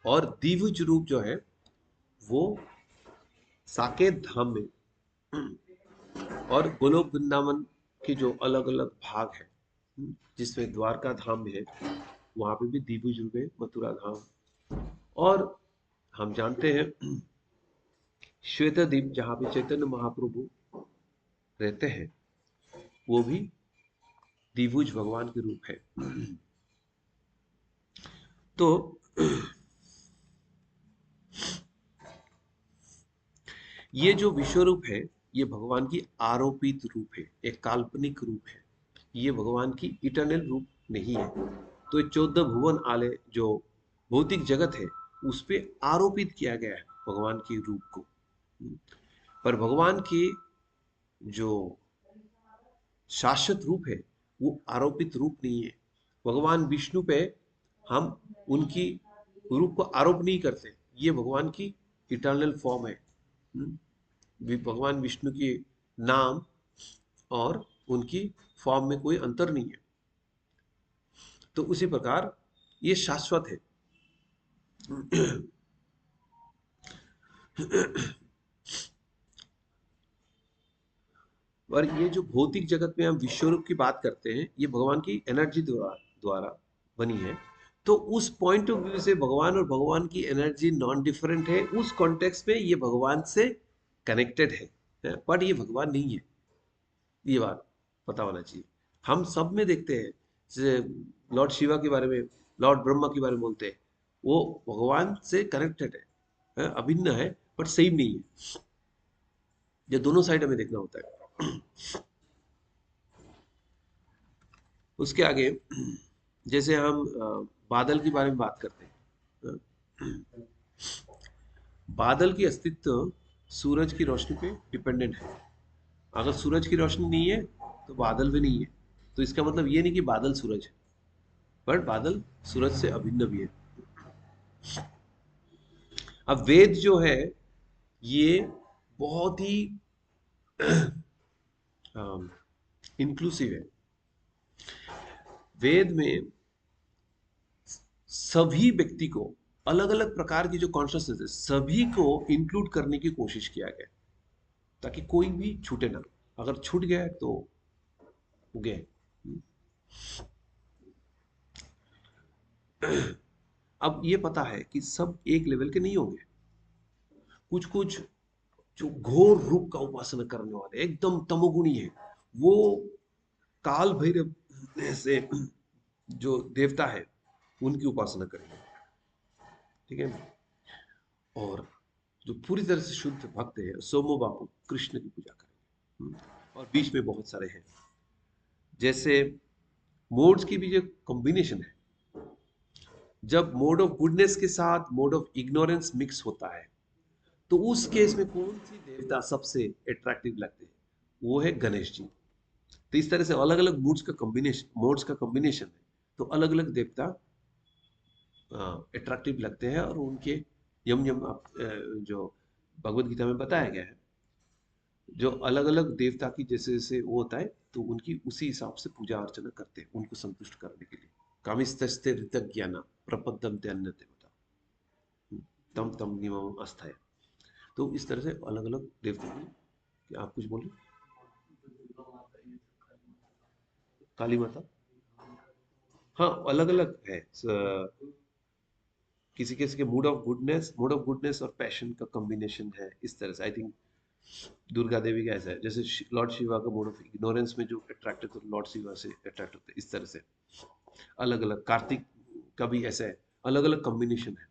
और द्विभुज रूप जो है वो साकेत धाम में और गोलोक वृंदावन के जो अलग अलग भाग है, जिसमें द्वारका धाम है, वहां पे भी द्विभुज रूप है, मथुरा धाम। और हम जानते हैं श्वेत द्वीप जहाँ पे चैतन्य महाप्रभु रहते हैं, वो भी द्विभुज भगवान के रूप है। तो ये जो विश्व रूप है, ये भगवान की आरोपित रूप है, एक काल्पनिक रूप है। ये भगवान की इटर्नल रूप नहीं है। तो ये 14 भुवन आले जो भौतिक जगत है, उस पे आरोपित किया गया है भगवान के रूप को। पर भगवान की जो शाश्वत रूप है, वो आरोपित रूप नहीं है। भगवान विष्णु पे हम उनकी रूप को आरोप नहीं करते। ये भगवान की इटर्नल फॉर्म है। भगवान विष्णु के नाम और उनकी फॉर्म में कोई अंतर नहीं है। तो उसी प्रकार ये शाश्वत है। और ये जो भौतिक जगत में हम विश्वरूप की बात करते हैं, ये भगवान की एनर्जी द्वारा बनी है। तो उस पॉइंट ऑफ व्यू से भगवान और भगवान की एनर्जी नॉन डिफरेंट है। उस कॉन्टेक्स्ट में ये भगवान से कनेक्टेड है, बट ये भगवान नहीं है। ये बात पता होना चाहिए। हम सब में देखते हैं, जैसे लॉर्ड शिवा के बारे में, लॉर्ड ब्रह्मा के बारे में बोलते हैं, वो भगवान से कनेक्टेड है, अभिन्न है, बट सेम नहीं है। ये दोनों साइड हमें देखना होता है। उसके आगे जैसे हम बादल के बारे में बात करते हैं। बादल की अस्तित्व सूरज की रोशनी पे डिपेंडेंट है। अगर सूरज की रोशनी नहीं है तो बादल भी नहीं है। तो इसका मतलब ये नहीं कि बादल सूरज है, पर बादल सूरज से अभिन्न भी है। अब वेद जो है ये बहुत ही इंक्लूसिव है। वेद में सभी व्यक्ति को, अलग अलग प्रकार की जो कॉन्शियसनेस है, सभी को इंक्लूड करने की कोशिश किया गया, ताकि कोई भी छूटे ना। अगर छूट गया तो गए। अब ये पता है कि सब एक लेवल के नहीं होंगे। कुछ कुछ जो घोर रूप का उपासना करने वाले एकदम तमोगुणी है, वो काल भैरव से जो देवता है उनकी उपासना करेंगे, ठीक है। और जो पूरी तरह से शुद्ध भक्त है, सोमो बापू कृष्ण की पूजा करेंगे। और बीच में बहुत सारे हैं, जैसे मोड्स की भी जो कॉम्बिनेशन है। जब मोड ऑफ गुडनेस के साथ मोड ऑफ इग्नोरेंस मिक्स होता है, तो उस केस में कौन सी देवता सबसे अट्रैक्टिव लगते हैं? वो है गणेश जी। तो इस तरह से अलग अलग मूड्स का कॉम्बिनेशन, मोड्स का कॉम्बिनेशन है, तो अलग अलग देवता अट्रैक्टिव लगते हैं। और उनके यम यम जो भगवत गीता में बताया गया है, जो अलग अलग देवता की जैसे जैसे वो होता है, तो उनकी उसी हिसाब से पूजा अर्चना करते हैं उनको संतुष्ट करने के लिए। कामिस्तस्ते ऋतज्ञाना प्रपद्यम ते अन्यते बता तम तम निमम अस्थाय। तो इस तरह से अलग अलग देवता की, आप कुछ बोले? काली माता, हाँ अलग अलग है। किसी किसी के मूड ऑफ गुडनेस और पैशन का कॉम्बिनेशन है। इस तरह से आई थिंक दुर्गा देवी का ऐसा है, जैसे लॉर्ड शिवा का मूड ऑफ इग्नोरेंस में जो अट्रैक्ट होते हैं, लॉर्ड शिवा से अट्रैक्ट होते हैं। इस तरह से अलग अलग, कार्तिक का भी ऐसा है, अलग अलग कॉम्बिनेशन है।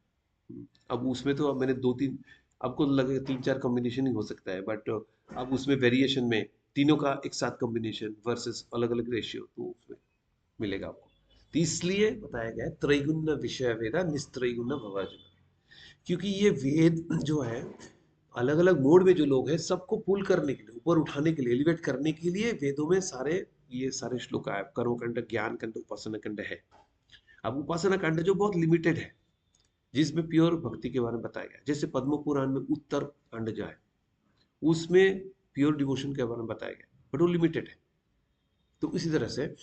अब उसमें तो अब मैंने दो तीन, आपको तो लगेगा तीन चार कॉम्बिनेशन ही हो सकता है, बट अब उसमें वेरिएशन में तीनों का एक साथ कॉम्बिनेशन वर्सेस अलग अलग रेशियो, तो उसमें मिलेगा आपको। तो इसलिए बताया गया है त्रैगुण्य विषय वेदा निस्त्रैगुण्य भवार्जुन, क्योंकि ये वेद जो है अलग अलग मोड में जो लोग हैं सबको पुल करने के लिए, ऊपर उठाने के लिए, एलिवेट करने के लिए वेदों में ये सारे श्लोक आए। कर्मकांड, ज्ञान कांड, उपासना कांड है। अब उपासना कांड जो बहुत लिमिटेड है, जिसमें प्योर भक्ति के बारे में बताया गया, जैसे पद्म पुराण में उत्तर कांड जो है उसमें प्योर डिवोशन के बारे में बताया गया, बट वो लिमिटेड है। तो इसी तरह से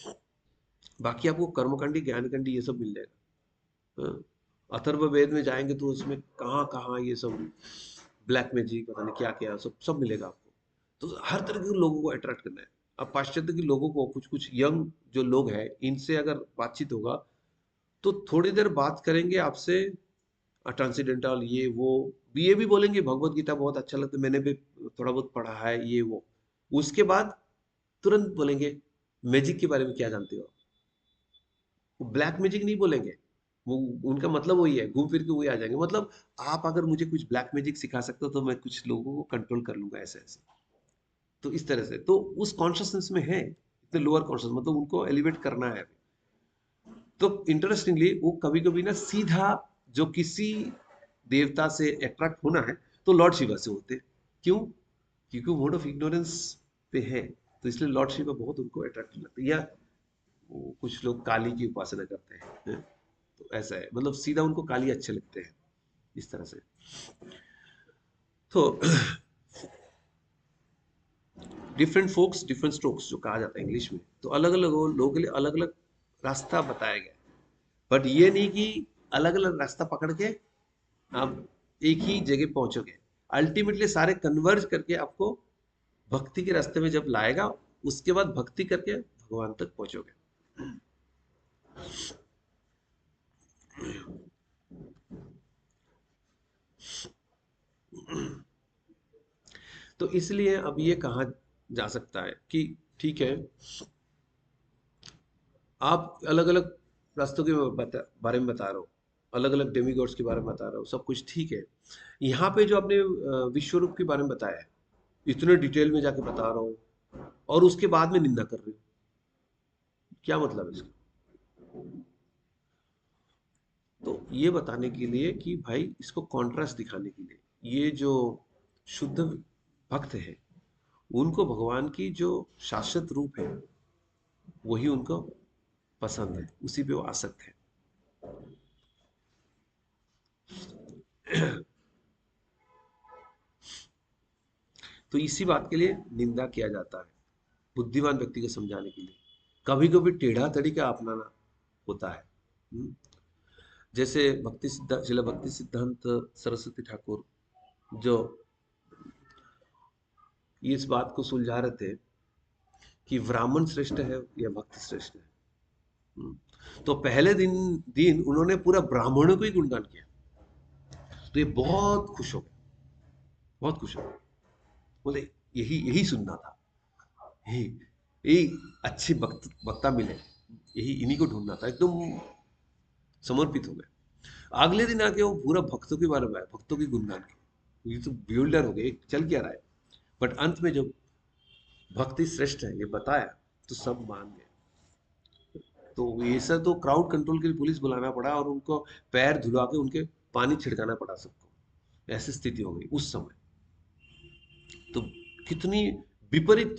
बाकी आपको कर्मकांडी, ज्ञानकांडी ये सब मिल जाएगा। हाँ, अथर्व वेद में जाएंगे तो उसमें कहाँ कहाँ ये सब ब्लैक मैजिक, पता नहीं क्या क्या, सब सब मिलेगा आपको। तो हर तरह के लोगों को अट्रैक्ट करना है। अब पाश्चात्य के लोगों को, कुछ कुछ यंग जो लोग हैं, इनसे अगर बातचीत होगा तो थोड़ी देर बात करेंगे आपसे ट्रांसीडेंटल ये वो, ये भी बोलेंगे भगवत गीता बहुत अच्छा लगता है, मैंने भी थोड़ा बहुत पढ़ा है ये वो। उसके बाद तुरंत बोलेंगे मैजिक के बारे में क्या जानते हो। वो ब्लैक मैजिक नहीं बोलेंगे, वो उनका मतलब वही है, घूम फिर के वही आ जाएंगे। मतलब आप अगर मुझे कुछ ब्लैक मैजिक सिखा सकते हो तो मैं कुछ लोगों को कंट्रोल कर लूंगा, ऐसे ऐसे। तो इस तरह से तो उस कॉन्शियसनेस में है, इतने लोअर कॉन्शियस, मतलब उनको एलिवेट करना है। तो इंटरेस्टिंगली वो कभी कभी ना सीधा जो किसी देवता से अट्रैक्ट होना है तो लॉर्ड शिवा से होते हैं। क्यों? क्योंकि मोड ऑफ इग्नोरेंस पे है, तो इसलिए लॉर्ड शिवा बहुत उनको अट्रैक्ट लगता है। या कुछ लोग काली की उपासना करते हैं, तो ऐसा है, मतलब सीधा उनको काली अच्छे लगते हैं, इस तरह से। तो डिफरेंट फोक्स डिफरेंट स्ट्रोक्स जो कहा जाता है इंग्लिश में, तो अलग अलग लोगों के लिए अलग अलग रास्ता बताया गया। बट ये नहीं कि अलग अलग रास्ता पकड़ के आप एक ही जगह पहुंचोगे। अल्टीमेटली सारे कन्वर्ज करके आपको भक्ति के रास्ते में जब लाएगा, उसके बाद भक्ति करके भगवान तक पहुंचोगे। तो इसलिए अब ये कहा जा सकता है कि ठीक है, आप अलग अलग रास्तों के बारे में बता रहे हो, अलग अलग डेमिगॉड्स के बारे में बता रहे हो, सब कुछ ठीक है। यहाँ पे जो आपने विश्व रूप के बारे में बताया है, इतने डिटेल में जाके बता रहा हूँ और उसके बाद में निंदा कर रहे हो, क्या मतलब है इसका? तो ये बताने के लिए कि भाई इसको कॉन्ट्रास्ट दिखाने के लिए, ये जो शुद्ध भक्त है उनको भगवान की जो शाश्वत रूप है वही उनको पसंद है, उसी पे वो आसक्त है। तो इसी बात के लिए निंदा किया जाता है, बुद्धिमान व्यक्ति को समझाने के लिए। कभी कभी टेढ़ा तरीका अपनाना होता है। हम्म, जैसे भक्ति सिद्धांत, शिला भक्ति सिद्धांत सरस्वती ठाकुर जो इस बात को सुलझा रहे थे कि ब्राह्मण श्रेष्ठ है या भक्त श्रेष्ठ है। हम्म, तो पहले दिन दिन उन्होंने पूरा ब्राह्मणों को ही गुणगान किया, तो ये बहुत खुश हो गए, बहुत खुश हो गए। बोले यही यही सुनना था, यही यही अच्छे वक्ता मिले, यही इन्हीं को ढूंढना था। एकदम समर्पित हो गए। अगले दिन आके वो पूरा भक्तों के बारे में आया, भक्तों की गुणगान की। ये तो बिल्डर हो गए, चल क्या रहा है। बट अंत में जब भक्ति श्रेष्ठ है ये बताया तो सब मान गए। तो ये सब तो क्राउड कंट्रोल के लिए पुलिस बुलाना पड़ा और उनको पैर धुला के उनके पानी छिड़काना पड़ा सबको, ऐसी स्थिति हो गई उस समय। तो कितनी विपरीत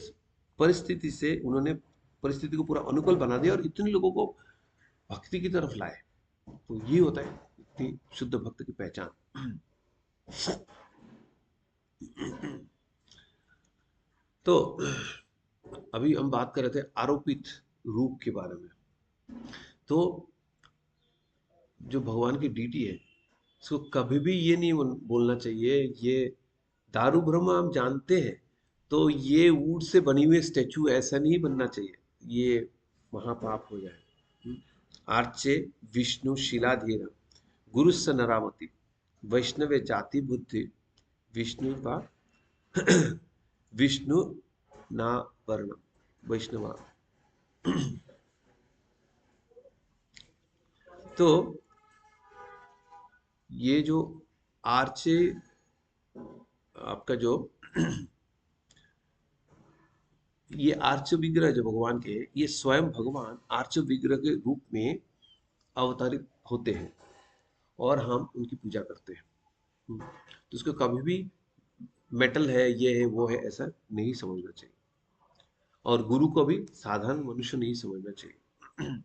परिस्थिति से उन्होंने परिस्थिति को पूरा अनुकूल बना दिया और इतने लोगों को भक्ति की तरफ लाए। तो ये होता है इतनी शुद्ध भक्त की पहचान। तो अभी हम बात कर रहे थे आरोपित रूप के बारे में। तो जो भगवान की डीटी है उसको कभी भी ये नहीं बोलना चाहिए ये दारू ब्रह्म हम जानते हैं, तो ये वुड से बनी हुई स्टेचू ऐसा नहीं बनना चाहिए, ये महापाप हो जाए। हम्म? आर्चे विष्णु शिलाधीर गुरुस्स नरामति वैष्णवे जाति बुद्धि विष्णु का विष्णु ना वर्ण वैष्णवा। तो ये जो आर्चे आपका जो ये आर्च विग्रह जो भगवान के, ये स्वयं भगवान आर्च विग्रह के रूप में अवतारित होते हैं और हम उनकी पूजा करते हैं। तो उसको कभी भी मेटल है, ये है, वो है, ऐसा नहीं समझना चाहिए। और गुरु को भी साधारण मनुष्य नहीं समझना चाहिए।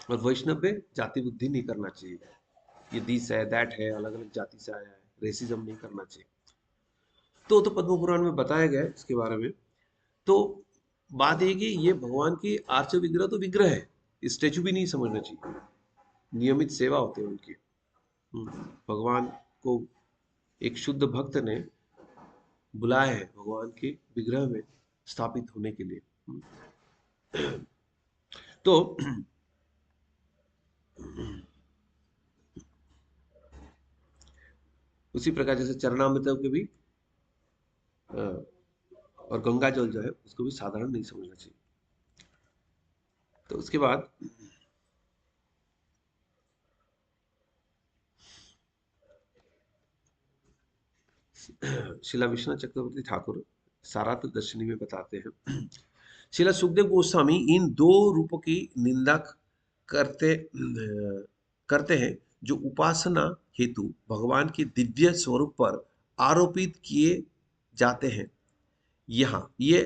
और वैष्णव पे जाति बुद्धि नहीं करना चाहिए, ये दिस है, दैट है, अलग अलग जाति से आया है, रेसिज्म नहीं करना चाहिए। तो पद्म पुराण में बताया गया है इसके बारे में। तो बात है कि ये भगवान की आर्च विग्रह तो विग्रह है, स्टेचू भी नहीं समझना चाहिए। नियमित सेवा होती है उनकी। भगवान को एक शुद्ध भक्त ने बुलाया है भगवान के विग्रह में स्थापित होने के लिए। तो उसी प्रकार जैसे चरणामृत के भी और गंगा जल जो है उसको भी साधारण नहीं समझना चाहिए। तो उसके बाद शिला विश्वनाथ चक्रवर्ती ठाकुर सारात दर्शनी में बताते हैं, शिला सुखदेव गोस्वामी इन दो रूपों की निंदा करते करते हैं जो उपासना हेतु भगवान के दिव्य स्वरूप पर आरोपित किए जाते हैं। यहाँ ये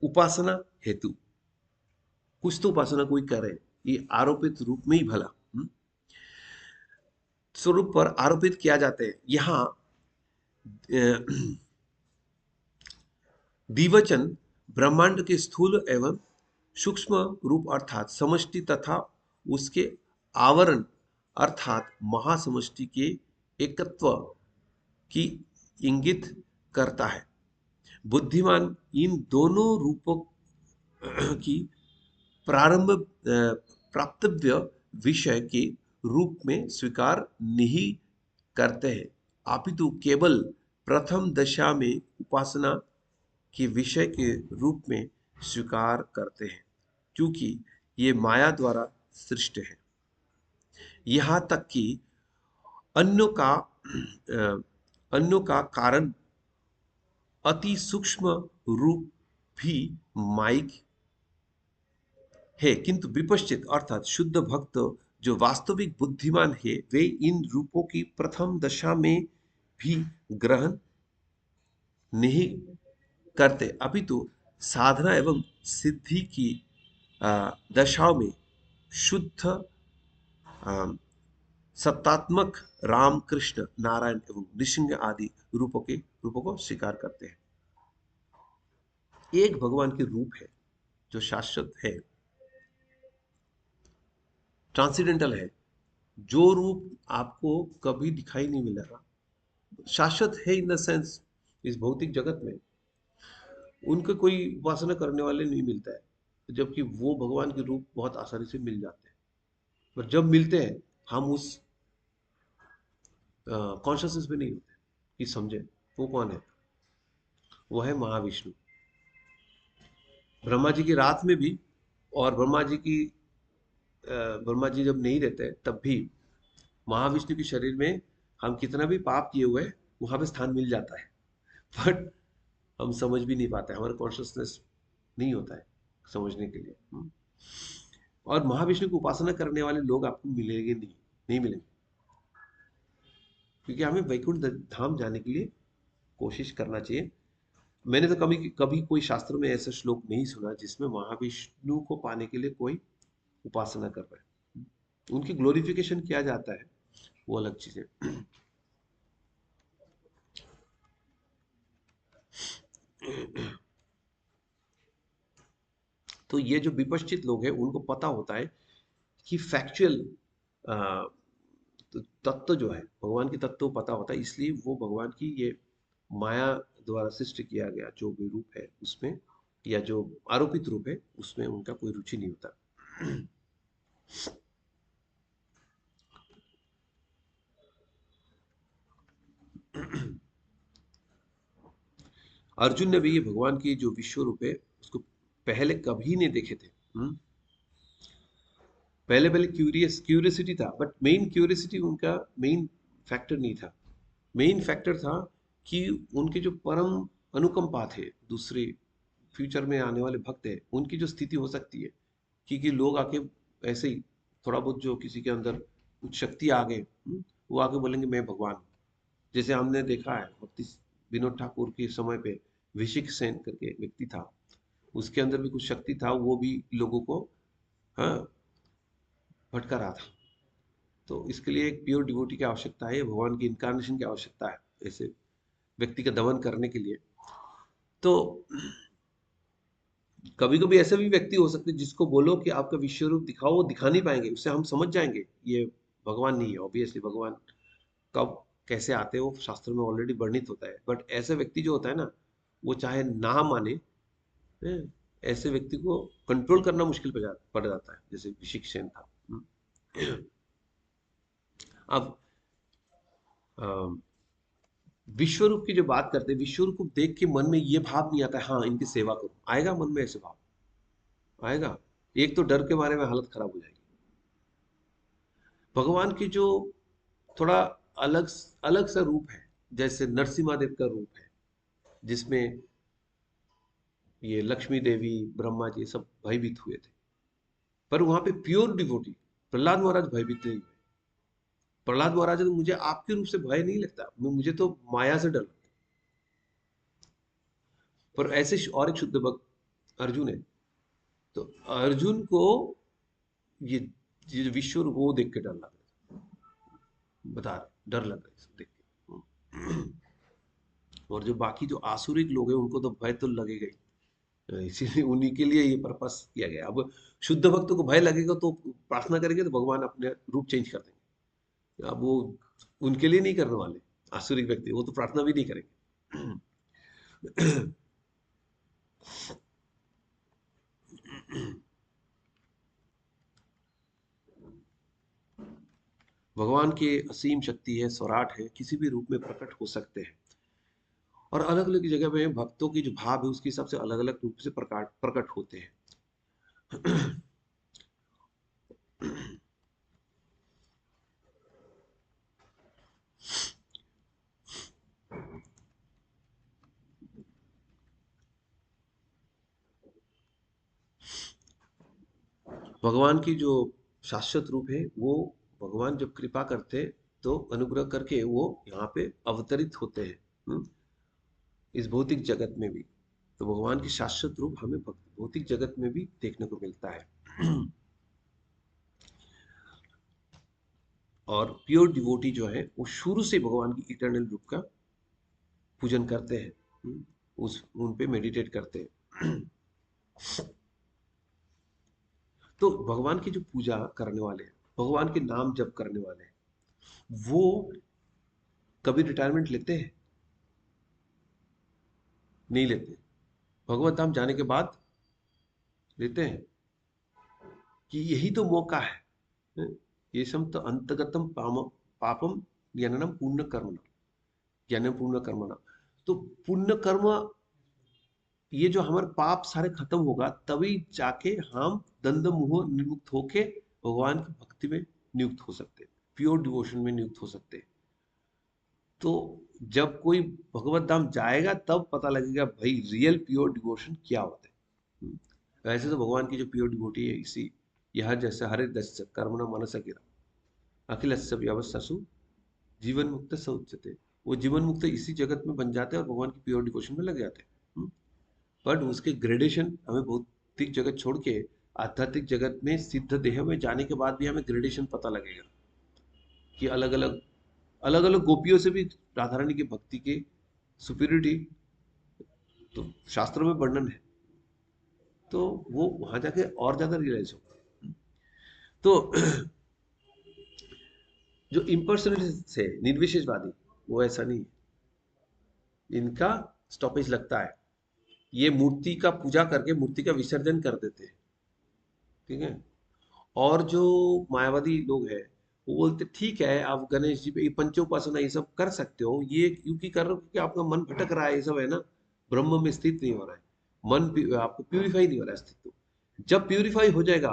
उपासना हेतु, कुछ तो उपासना कोई करे, ये आरोपित रूप में ही भला स्वरूप पर आरोपित किया जाते हैं। यहाँ द्विवचन ब्रह्मांड के स्थूल एवं सूक्ष्म रूप अर्थात समष्टि तथा उसके आवरण अर्थात महासमष्टि के एकत्व की इंगित करता है। बुद्धिमान इन दोनों रूपों की प्रारंभ प्राप्तव्य विषय के रूप में स्वीकार नहीं करते हैं, अपितु केवल प्रथम दशा में उपासना के विषय के रूप में स्वीकार करते हैं, क्योंकि ये माया द्वारा सृष्ट है। यहाँ तक कि अन्यों का अन्यों का कारण अति सूक्ष्म रूप भी माइक है, किंतु विपश्चित अर्थात शुद्ध भक्त जो वास्तविक बुद्धिमान है वे इन रूपों की प्रथम दशा में भी ग्रहण नहीं करते, अपितु साधना एवं सिद्धि की दशाओं में शुद्ध सत्तात्मक राम कृष्ण नारायण एवं नृसिंह आदि रूपों को स्वीकार करते हैं। एक भगवान के रूप है जो शाश्वत है, ट्रांसीडेंटल है, जो रूप आपको कभी दिखाई नहीं मिलेगा, शाश्वत है इन द सेंस इस भौतिक जगत में उनके कोई उपासना करने वाले नहीं मिलता है, जबकि वो भगवान के रूप बहुत आसानी से मिल जाते हैं। पर जब मिलते हैं हम उस कॉन्शियसनेस में नहीं होते कि समझे वो कौन है। वो है महाविष्णु। ब्रह्मा जी की रात में भी, और ब्रह्मा जी जब नहीं रहते तब भी महाविष्णु के शरीर में हम कितना भी पाप किए हुए वहां पे स्थान मिल जाता है, बट हम समझ भी नहीं पाते, हमारा कॉन्शियसनेस नहीं होता है समझने के लिए। और महाविष्णु की उपासना करने वाले लोग आपको मिलेंगे नहीं, नहीं मिलेंगे, क्योंकि हमें वैकुंठ धाम जाने के लिए कोशिश करना चाहिए। मैंने तो कभी कभी कोई शास्त्र में ऐसा श्लोक नहीं सुना जिसमें महाविष्णु को पाने के लिए कोई उपासना कर रहा है। उनकी ग्लोरिफिकेशन किया जाता है, वो अलग चीज है। तो ये जो विपश्चित लोग हैं उनको पता होता है कि फैक्चुअल तत्व जो है भगवान की तत्व पता होता है, इसलिए वो भगवान की ये माया द्वारा सृष्टि किया गया जो भी रूप है उसमें, या जो आरोपित रूप है उसमें उनका कोई रुचि नहीं होता। अर्जुन ने भी ये भगवान की जो विश्व रूप है उसको पहले कभी नहीं देखे थे। पहले पहले क्यूरियसिटी था, बट मेन क्यूरियसिटी उनका मेन फैक्टर नहीं था। मेन फैक्टर था कि उनके जो परम अनुकंपा थे दूसरे फ्यूचर में आने वाले भक्त हैं उनकी जो स्थिति हो सकती है, क्योंकि लोग आके ऐसे ही थोड़ा बहुत जो किसी के अंदर कुछ शक्ति आ गए, वो आके बोलेंगे मैं भगवान हूं। जैसे हमने देखा है विनोद ठाकुर के समय पे विशिक सेन करके एक व्यक्ति था, उसके अंदर भी कुछ शक्ति था, वो भी लोगों को हाँ भटका रहा था। तो इसके लिए एक प्योर डिवोटी की आवश्यकता है, भगवान की इनकारनेशन की आवश्यकता है ऐसे व्यक्ति का दमन करने के लिए। तो कभी कभी ऐसे भी व्यक्ति हो सकते हैं जिसको बोलो कि आपका विश्व रूप दिखाओ, वो दिखा नहीं पाएंगे, उससे हम समझ जाएंगे ये भगवान नहीं है। ऑब्वियसली भगवान कब कैसे आते हैं वो शास्त्र में ऑलरेडी वर्णित होता है, बट ऐसा व्यक्ति जो होता है ना, वो चाहे ना माने, हैं, ऐसे व्यक्ति को कंट्रोल करना मुश्किल पड़ जाता है, जैसे ऋषिक सेन था। अब विश्व रूप की जो बात करते हैं, विश्व रूप को देख के मन में ये भाव नहीं आता है हाँ इनकी सेवा करो, आएगा मन में ऐसे भाव आएगा? एक तो डर के बारे में हालत खराब हो जाएगी। भगवान की जो थोड़ा अलग अलग सा रूप है, जैसे नरसिम्हा देव का रूप है, जिसमें ये लक्ष्मी देवी ब्रह्मा जी सब भयभीत हुए थे, पर वहां पे प्योर डिवोटी प्रहलाद महाराज भयभीत नहीं हुए। प्रहलाद महाराज तो मुझे आपके रूप से भय नहीं लगता, मुझे तो माया से डर लगता। पर ऐसे और एक शुद्ध भक्त अर्जुन है, तो अर्जुन को ये ये विश्व रूप वो देख के डर लग रहा है, बता रहे डर लग रहा है इसको देख के। और जो बाकी जो आसुरिक लोग हैं उनको तो भय तो लगेगा ही, इसीलिए उन्हीं के लिए ये पर्पस किया गया। अब शुद्ध भक्तों को भय लगेगा तो प्रार्थना करेंगे तो भगवान अपने रूप चेंज कर देंगे। अब वो उनके लिए नहीं करने वाले, आसुरिक व्यक्ति वो तो प्रार्थना भी नहीं करेंगे। भगवान की असीम शक्ति है, स्वराट है, किसी भी रूप में प्रकट हो सकते हैं, और अलग अलग जगह में भक्तों की जो भाव है उसके हिसाब से अलग अलग रूप से प्रकट प्रकट होते हैं। भगवान की जो शाश्वत रूप है वो, भगवान जब कृपा करते तो अनुग्रह करके वो यहाँ पे अवतरित होते हैं, इस भौतिक जगत में भी। तो भगवान की शाश्वत रूप हमें भौतिक जगत में भी देखने को मिलता है। और प्योर डिवोटी जो है वो शुरू से भगवान की इटर्नल रूप का पूजन करते हैं, उस उन पे मेडिटेट करते हैं। तो भगवान की जो पूजा करने वाले हैं, भगवान के नाम जप करने वाले हैं, वो कभी रिटायरमेंट लेते हैं? नहीं लेते। भगवत धाम जाने के बाद लेते हैं कि यही तो मौका है, ये सब तो अंतगतम पापम ज्ञाननम पुण्य कर्म, ज्ञानम पुण्य कर्मणा। तो पुण्य कर्म, ये जो हमारे पाप सारे खत्म होगा तभी जाके हम दंड मोह नियुक्त होके भगवान की भक्ति में नियुक्त हो सकते हैं, प्योर डिवोशन में नियुक्त हो सकते हैं। तो जब कोई भगवत धाम जाएगा तब पता लगेगा भाई रियल प्योर डिवोशन क्या होता है। वैसे तो भगवान की जो प्योर डिवोटी है, इसी यह जैसे हरे दस्य कर्मण मनस गिरा अखिल व्यवस्थासु जीवन मुक्त स उच्यते, वो जीवन मुक्त इसी जगत में बन जाते हैं और भगवान की प्योर डिवोशन में लग जाते हैं। बट उसके ग्रेडेशन हमें भौतिक जगत छोड़ के आध्यात्मिक जगत में सिद्ध देह में जाने के बाद भी हमें ग्रेडेशन पता लगेगा कि अलग अलग गोपियों से भी राधा रानी की भक्ति के सुपीरियरिटी तो शास्त्रों में वर्णन है। तो वो वहां जाके और ज्यादा रियलाइज होगा। तो जो इम्पर्सनलिस्ट है निर्विशेषवादी, वो ऐसा नहीं है, इनका स्टॉपेज लगता है, ये मूर्ति का पूजा करके मूर्ति का विसर्जन कर देते हैं। ठीक है। और जो मायावादी लोग हैं वो बोलते ठीक है आप गणेश जी पे ये पंचोपासना ये सब कर सकते हो, ये क्योंकि कर रहे हो क्योंकि आपका मन भटक रहा है, ये सब है ना, ब्रह्म में स्थित नहीं हो रहा है, आपको प्यूरिफाई नहीं हो रहा है अस्तित्व। जब प्यूरिफाई हो जाएगा,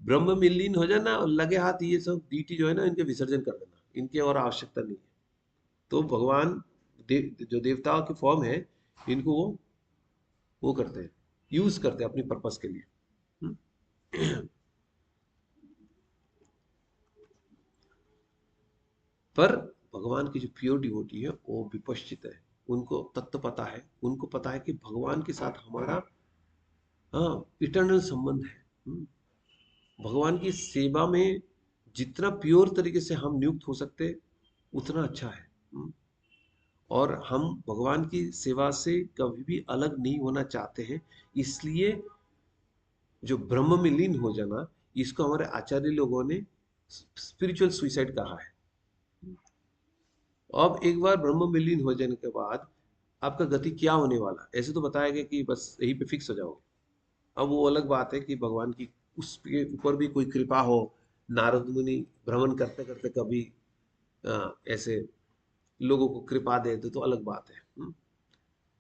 ब्रह्म में लीन हो जाना और लगे हाथ ये सब डीटी जो है ना इनके विसर्जन कर देना, इनकी और आवश्यकता नहीं है। तो भगवान जो देवताओं की फॉर्म है, इनको वो करते हैं, यूज करते हैं अपनी पर्पस के लिए। हम्म। पर भगवान की जो प्योर डिवोटी है वो विपश्चित है, उनको तत्व पता है, उनको पता है कि भगवान के साथ हमारा हाँ इटर्नल संबंध है। भगवान की सेवा में जितना प्योर तरीके से हम नियुक्त हो सकते उतना अच्छा है। और हम भगवान की सेवा से कभी भी अलग नहीं होना चाहते हैं। इसलिए जो ब्रह्म में लीन हो जाना, इसको हमारे आचार्य लोगों ने स्पिरिचुअल सुइसाइड कहा है। अब एक बार ब्रह्म में लीन हो जाने के बाद आपका गति क्या होने वाला, ऐसे तो बताया गया कि बस यहीं पे फिक्स हो जाओगे। अब वो अलग बात है कि भगवान की उसके ऊपर भी कोई कृपा हो, नारद मुनि भ्रमण करते करते कभी ऐसे लोगों को कृपा दे तो अलग बात है।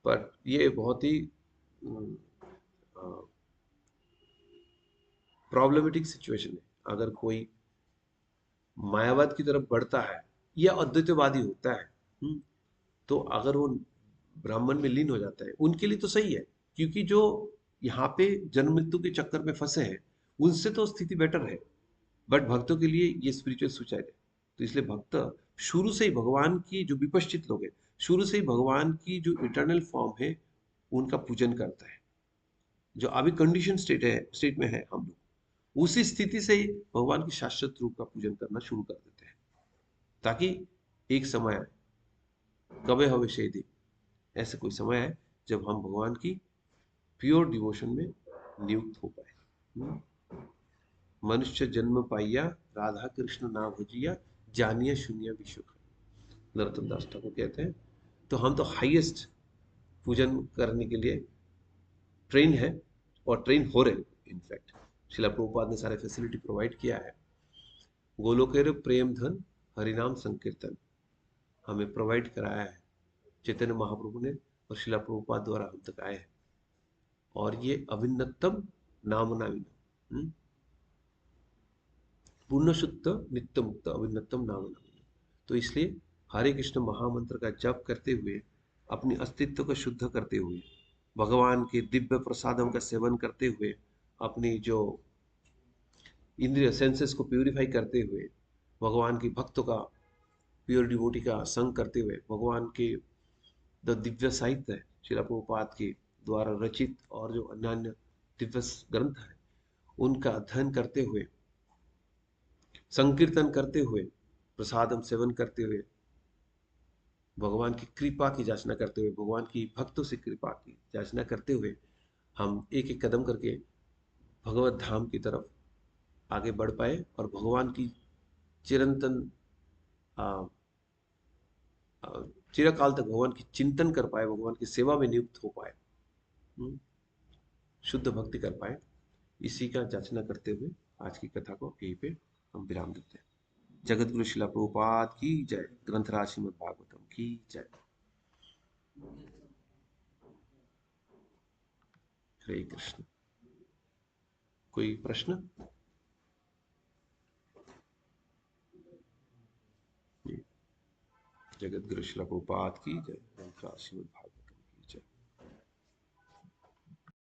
पर ये बहुत ही प्रॉब्लमेटिक सिचुएशन है। अगर कोई मायावाद की तरफ बढ़ता है या अद्वैतवादी होता है, तो अगर वो ब्राह्मण में लीन हो जाता है, उनके लिए तो सही है, क्योंकि जो यहाँ पे जन्म मृत्यु के चक्कर में फंसे हैं उनसे तो स्थिति बेटर है। बट भक्तों के लिए ये स्पिरिचुअल सुसाइड है। तो इसलिए भक्त शुरू से ही भगवान की जो विपश्चित लोग हैं, शुरू से ही भगवान की जो इटर्नल फॉर्म है उनका पूजन करता है। जो अभी कंडीशन स्टेट में है हम लोग, उसी स्थिति से ही भगवान की शाश्वत रूप का पूजन करना शुरू कर देते हैं, ताकि एक समय आए, कबे हवे दे, ऐसा कोई समय है जब हम भगवान की प्योर डिवोशन में नियुक्त हो पाए। मनुष्य जन्म पाइया, राधा कृष्ण नाम भजिया, जानिया शून्य विश्व। नरोत्तम दास ठाकुर कहते हैं। तो हम तो हाईएस्ट पूजन करने के लिए ट्रेन है और ट्रेन हो रहे। इनफैक्ट शिला प्रभुपाद ने सारे फैसिलिटी प्रोवाइड किया है। गोलोकेर प्रेम धन हरिनाम संकीर्तन हमें प्रोवाइड कराया है चैतन्य महाप्रभु ने, और शिला प्रभुपाद द्वारा हम तक आए हैं। और ये अभिन्नतम नाम नाविनम, पूर्ण शुद्ध नित्य मुक्त अभिन्नतम नाम नाविनम। तो इसलिए हरे कृष्ण महामंत्र का जप करते हुए, अपने अस्तित्व को शुद्ध करते हुए, भगवान के दिव्य प्रसादों का सेवन करते हुए, अपनी जो इंद्रिय सेंसेस को प्यूरिफाई करते हुए, भगवान की भक्तों का प्योर डिवोटी का संग करते हुए, भगवान के द दिव्य साहित्य है श्रील प्रभुपाद के द्वारा रचित और जो अन्य दिव्य ग्रंथ है उनका अध्ययन करते हुए, संकीर्तन करते हुए, प्रसादम सेवन करते हुए, भगवान की कृपा की याचना करते हुए, भगवान की भक्तों से कृपा की याचना करते हुए, हम एक एक कदम करके भगवत धाम की तरफ आगे बढ़ पाए और भगवान की चिरंतन आ, आ, चिरकाल तक भगवान की चिंतन कर पाए, भगवान की सेवा में नियुक्त हो पाए, शुद्ध भक्ति कर पाए। इसी का याचना करते हुए आज की कथा को यहीं पे हम विराम देते हैं। जगत गुरु शिला प्रभुपाद की जय। ग्रंथराज श्रीमद् भागवतम की जय। हरे कृष्ण। कोई प्रश्न? जगत गुरु शिला प्रभुपाद की जय। ग्रंथराज श्रीमद् भागवतम।